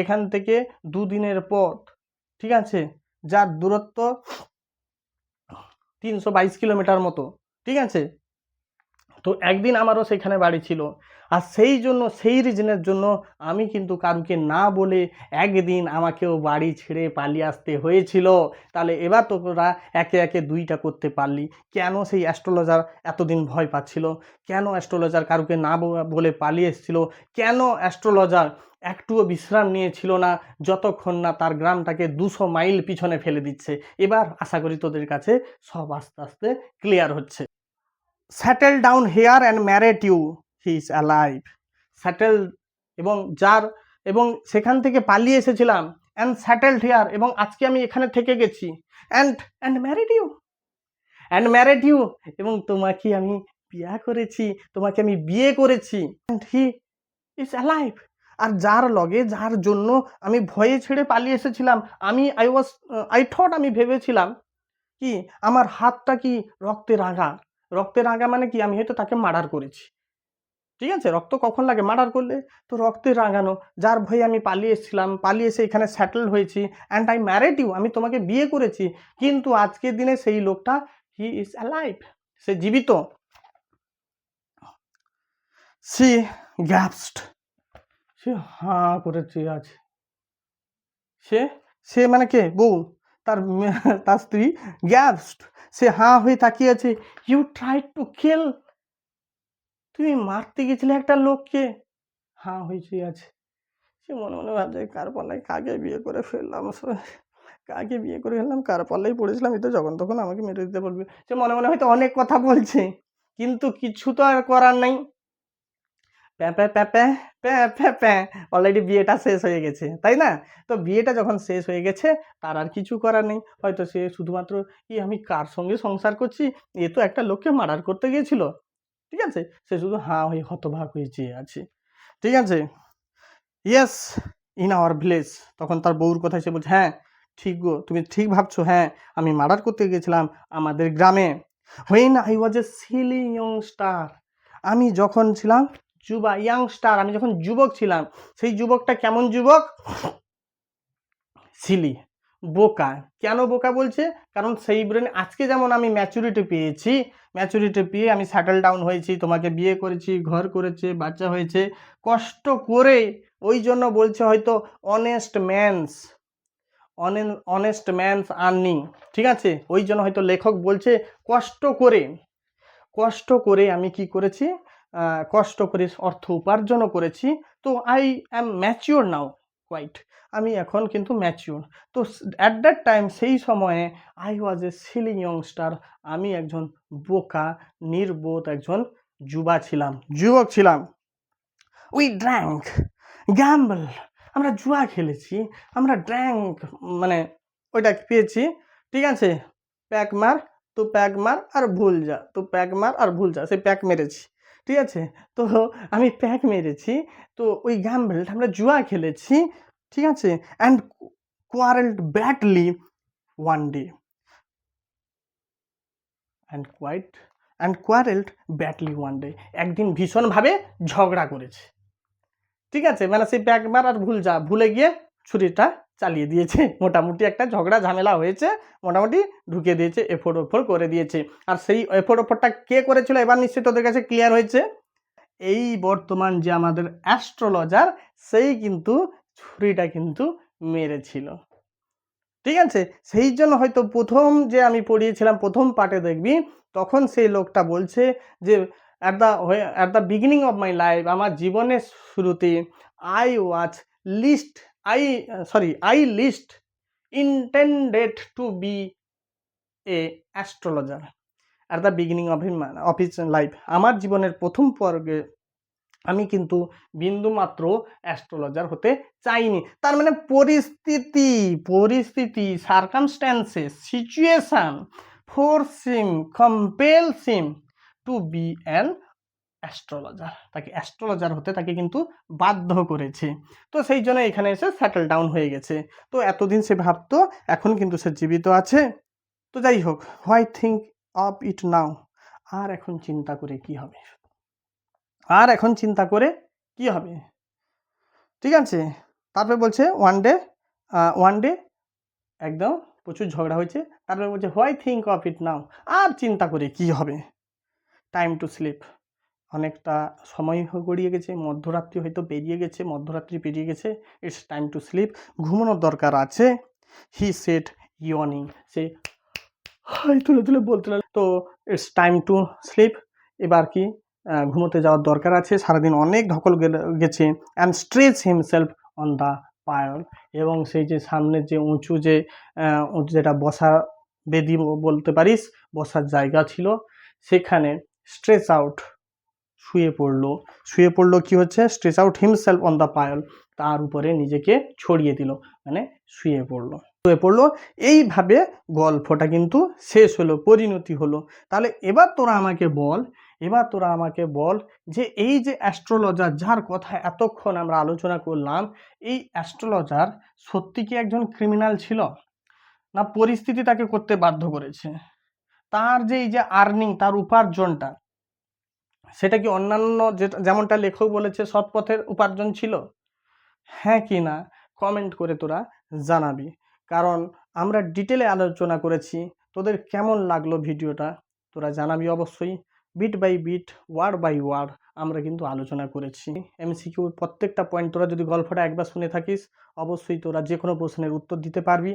এখান থেকে দুদিনের পথ, ঠিক আছে, যার দূরত্ব 322 কিলোমিটার মতো, ঠিক আছে। তো একদিন আমারও সেখানে বাড়ি ছিল, আর সেই জন্য, সেই রিজনের জন্য আমি কিন্তু কারুকে না বলে একদিন আমাকেও বাড়ি ছেড়ে পালিয়ে আসতে হয়েছিল। তাহলে এবার তো তোরা একে একে দুইটা করতে পারলি, কেন সেই অ্যাস্ট্রোলজার এতদিন ভয় পাচ্ছিল, কেন অ্যাস্ট্রোলজার কারুকে না বলে পালিয়ে এসেছিল, কেন অ্যাস্ট্রোলজার একটুও বিশ্রাম নিয়েছিল না যতক্ষণ না তার গ্রামটাকে 200 মাইল পিছনে ফেলে দিচ্ছে। এবার আশা করি তোদের কাছে সব আস্তে আস্তে ক্লিয়ার হচ্ছে। Settle down here and married you, he is alive. Settle, এবং সেখান থেকে পালিয়ে এসেছিলাম, অ্যান্ড সেটেলড হেয়ার, এবং আজকে আমি এখানে থেকে গেছি, অ্যান্ড ম্যারেড ইউ, এবং তোমাকে আমি বিয়ে করেছি, তোমাকে আমি বিয়ে করেছি, অ্যান্ড হি ইজ অ্যালাইভ। আর যার জন্য আমি ভয়ে ছেড়ে পালিয়ে এসেছিলাম, আই থট, আমি ভেবেছিলাম কি আমার হাতটা কি রক্তে রাঙা, রক্তে রাঙা মানে কি আমি হয়তো তাকে মার্ডার করেছি, ঠিক আছে। রক্ত কখন লাগে, মার্ডার করলে, তো রক্তে রাঙানো, যার ভয়ে আমি পালিয়ে এসেছিলাম, পালিয়ে এসে এখানে সেটেল হয়েছি, অ্যান্ড আই ম্যারিড ইউ, আমি তোমাকে বিয়ে করেছি, কিন্তু আজকের দিনে সেই লোকটা, হি ইজ অ্যালাইভ, সে জীবিত। সে গ্যাপসড, সে হাঁ করে চেয়ে আছে, সে সে মানে কে, বউ, তার স্ত্রী গ্যাপসড, সে হাঁ হয়ে তাকিয়ে আছে। ইউ ট্রাই টু কিল, তুমি মারতে গেছিলে একটা লোককে, হাঁ হয়েছে আছে। সে মনে মনে ভাবছে, কার পাল্লায় কাকে বিয়ে করে ফেললাম, কাকে বিয়ে করে ফেললাম, কার পাল্লায় পড়েছিলাম, এই তো যখন তখন আমাকে মেরে দিতে বলবে। সে মনে মনে হয়তো অনেক কথা বলছে, কিন্তু কিছু তো আর করার নাই, প্যাঁ প্যাঁ, অলরেডি বিয়েটা শেষ হয়ে গেছে, তাই না। তো বিয়েটা যখন শেষ হয়ে গেছে, তার আর কিছু করার নেই, হয়তো সে শুধুমাত্র, আমি কার সঙ্গে সংসার করছি, এ তো একটা লোককে মার্ডার করতে গিয়েছিল, ঠিক আছে। সে শুধু হাঁ হয়ে হতবাক হয়ে চেয়ে আছে, ঠিক আছে। ইয়েস, ইন আওয়ার ভিলেজ, তখন তার বউর কথায় সে বলছে, হ্যাঁ ঠিক গো, তুমি ঠিক ভাবছো। হ্যাঁ, আমি মার্ডার করতে গেছিলাম আমাদের গ্রামে। When I was A Seely ইয়ংস্টার, আমি যখন ছিলাম ইয়াংস্টার, আমি যখন যুবক ছিলাম। সেই যুবকটা কেমন যুবক? সিলি, বোকা। কেন বোকা বলছে? কারণ সেই ব্রেন আজকে যেমন আমি ম্যাচুরিটি পেয়েছি, ম্যাচুরিটি পেয়ে আমি সেটেল ডাউন হয়েছি, তোমাকে বিয়ে করেছি, ঘর করেছে, বাচ্চা হয়েছে কষ্ট করে। ওই জন্য বলছে হয়তো honest man's, honest man's earning, ঠিক আছে? ওই জন্য হয়তো লেখক বলছে কষ্ট করে, কষ্ট করে আমি কি করেছি, কষ্ট করে অর্থ উপার্জনও করেছি। তো I am mature now, quite, আমি এখন কিন্তু ম্যাচিওর। তো অ্যাট দ্যাট টাইম, সেই সময়ে আই ওয়াজ এ সিলি ইয়ংস্টার, আমি একজন বোকা নির্বোধ একজন যুবক ছিলাম। উই ড্র্যাঙ্ক, গ্যাম্বল, আমরা জুয়া খেলেছি, আমরা ড্র্যাঙ্ক, মানে ওইটা পেয়েছি, ঠিক আছে? প্যাক মার, তো প্যাক মার আর ভুল যা, তো প্যাক মার আর ভুল যা, সেই প্যাক মেরেছি, ঠিক আছে? তো আমি প্যাক মেরেছি, তো ওই গ্যাম্বলটা আমরা জুয়া খেলেছি, ঠিক আছে? And কোয়ারেলড badly one day, কোয়ারেলড badly one day, একদিন ভীষণভাবে ঝগড়া করেছে, ঠিক আছে? মানে সেই একবার আর ভুলে গিয়ে ছুরিটা চালিয়ে দিয়েছে। মোটামুটি একটা ঝগড়া ঝামেলা হয়েছে, মোটামুটি ঢুকে দিয়েছে, এফোর করে দিয়েছে। আর সেই এফোরটা কে করেছিল এবার নিশ্চয়ই তোদের কাছে ক্লিয়ার হয়েছে। এই বর্তমান যে আমাদের অ্যাস্ট্রোলজার, সেই কিন্তু ছুরিটা কিন্তু মেরেছিল, ঠিক আছে? সেই জন্য হয়তো প্রথম যে আমি পড়িয়েছিলাম প্রথম পার্টে দেখবি, তখন সেই লোকটা বলছে যে at the beginning of my life, আমার জীবনের শুরুতে I was least I least intended to be a astrologer at the beginning of his life. আমার জীবনের প্রথম পর্বে আমি কিন্তু বিন্দুমাত্র অ্যাস্ট্রোলজার হতে চাইনি। তার মানে পরিস্থিতি circumstances situation force him, compels him to be an astrologer, তাকে অ্যাস্ট্রোলজার হতে তাকে কিন্তু বাধ্য করেছে। তো সেই জন্য এখানে এসে সেটেল ডাউন হয়ে গেছে। তো এতদিন সে ভাবতো, এখন কিন্তু সে জীবিত আছে। তো যাই হোক, হোয়াই থিঙ্ক অফ ইট নাও, আর এখন চিন্তা করে কি হবে, ঠিক আছে? তারপরে বলছে ওয়ান ডে একদম প্রচুর ঝগড়া হয়েছে। তারপরে বলছে হোয়াই থিঙ্ক অফ ইট নাও, আর চিন্তা করে কি হবে, টাইম টু স্লিপ, অনেকটা সময় গড়িয়ে গেছে, মধ্যরাত্রি পেরিয়ে গেছে, ইটস টাইম টু স্লিপ, ঘুমানোর দরকার আছে। হি সেড ইয়নিং, সে তুলে বলতে লাগলো, তো ইটস টাইম টু স্লিপ, এবার কি ঘুমোতে যাওয়ার দরকার আছে, সারাদিন অনেক ধকল গেছে। And stretch himself on the pyol, এবং সেই যে সামনের যে উঁচু যেটা বসা বেদি বলতে পারিস, বসার জায়গা ছিল, সেখানে স্ট্রেচ আউট শুয়ে পড়লো কি হচ্ছে, stretch out himself on the pyol, তার উপরে নিজেকে ছড়িয়ে দিল, মানে শুয়ে পড়লো। এইভাবে গল্পটা কিন্তু শেষ হলো, পরিণতি হলো। তাহলে এবার তোরা আমাকে বল যে এই যে অ্যাস্ট্রোলজার যার কথা এতক্ষণ আমরা আলোচনা করলাম, এই অ্যাস্ট্রোলজার সত্যি কি একজন ক্রিমিনাল ছিল, না পরিস্থিতি তাকে করতে বাধ্য করেছে? তার যে এই যে আর্নিং, তার উপার্জনটা, সেটা কি অন্যান্য যেমনটা লেখক বলেছে সৎ পথের উপার্জন ছিল? হ্যাঁ কি না কমেন্ট করে তোরা জানাবি, কারণ আমরা ডিটেলে আলোচনা করেছি। তোদের কেমন লাগলো ভিডিওটা তোরা জানাবি অবশ্যই। Bit by bit, word by word আমরা কিন্তু আলোচনা করেছি। এমসিকিউ প্রত্যেকটা পয়েন্ট তোরা যদি গল্পটা একবার শুনে থাকিস, অবশ্যই তোরা যে কোনো প্রশ্নের উত্তর দিতে পারবি,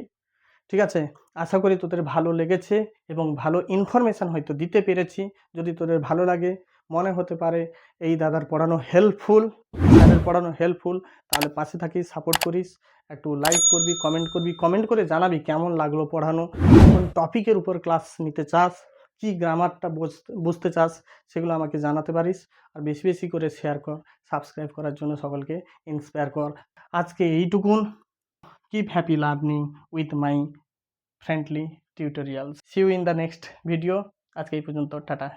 ঠিক আছে? আশা করি তোদের ভালো লেগেছে এবং ভালো ইনফরমেশান হয়তো দিতে পেরেছি। যদি তোদের ভালো লাগে, মনে হতে পারে এই দাদার পড়ানো হেল্পফুল, তাহলে পাশে থাকিস, সাপোর্ট করিস, একটু লাইক করবি, কমেন্ট করে জানাবি কেমন লাগলো পড়ানো, কোন টপিকের উপর ক্লাস নিতে চাস, কি গ্রামারটা বুঝতে চাস, সেগুলো আমাকে জানাতে পারিস। আর বেশি করে শেয়ার কর, সাবস্ক্রাইব করার জন্য সকলকে ইন্সপায়ার কর। আজকে এইটুকুন। Keep happy learning with my friendly tutorials. See you in the next video. আজকে এই পর্যন্ত, টাটা।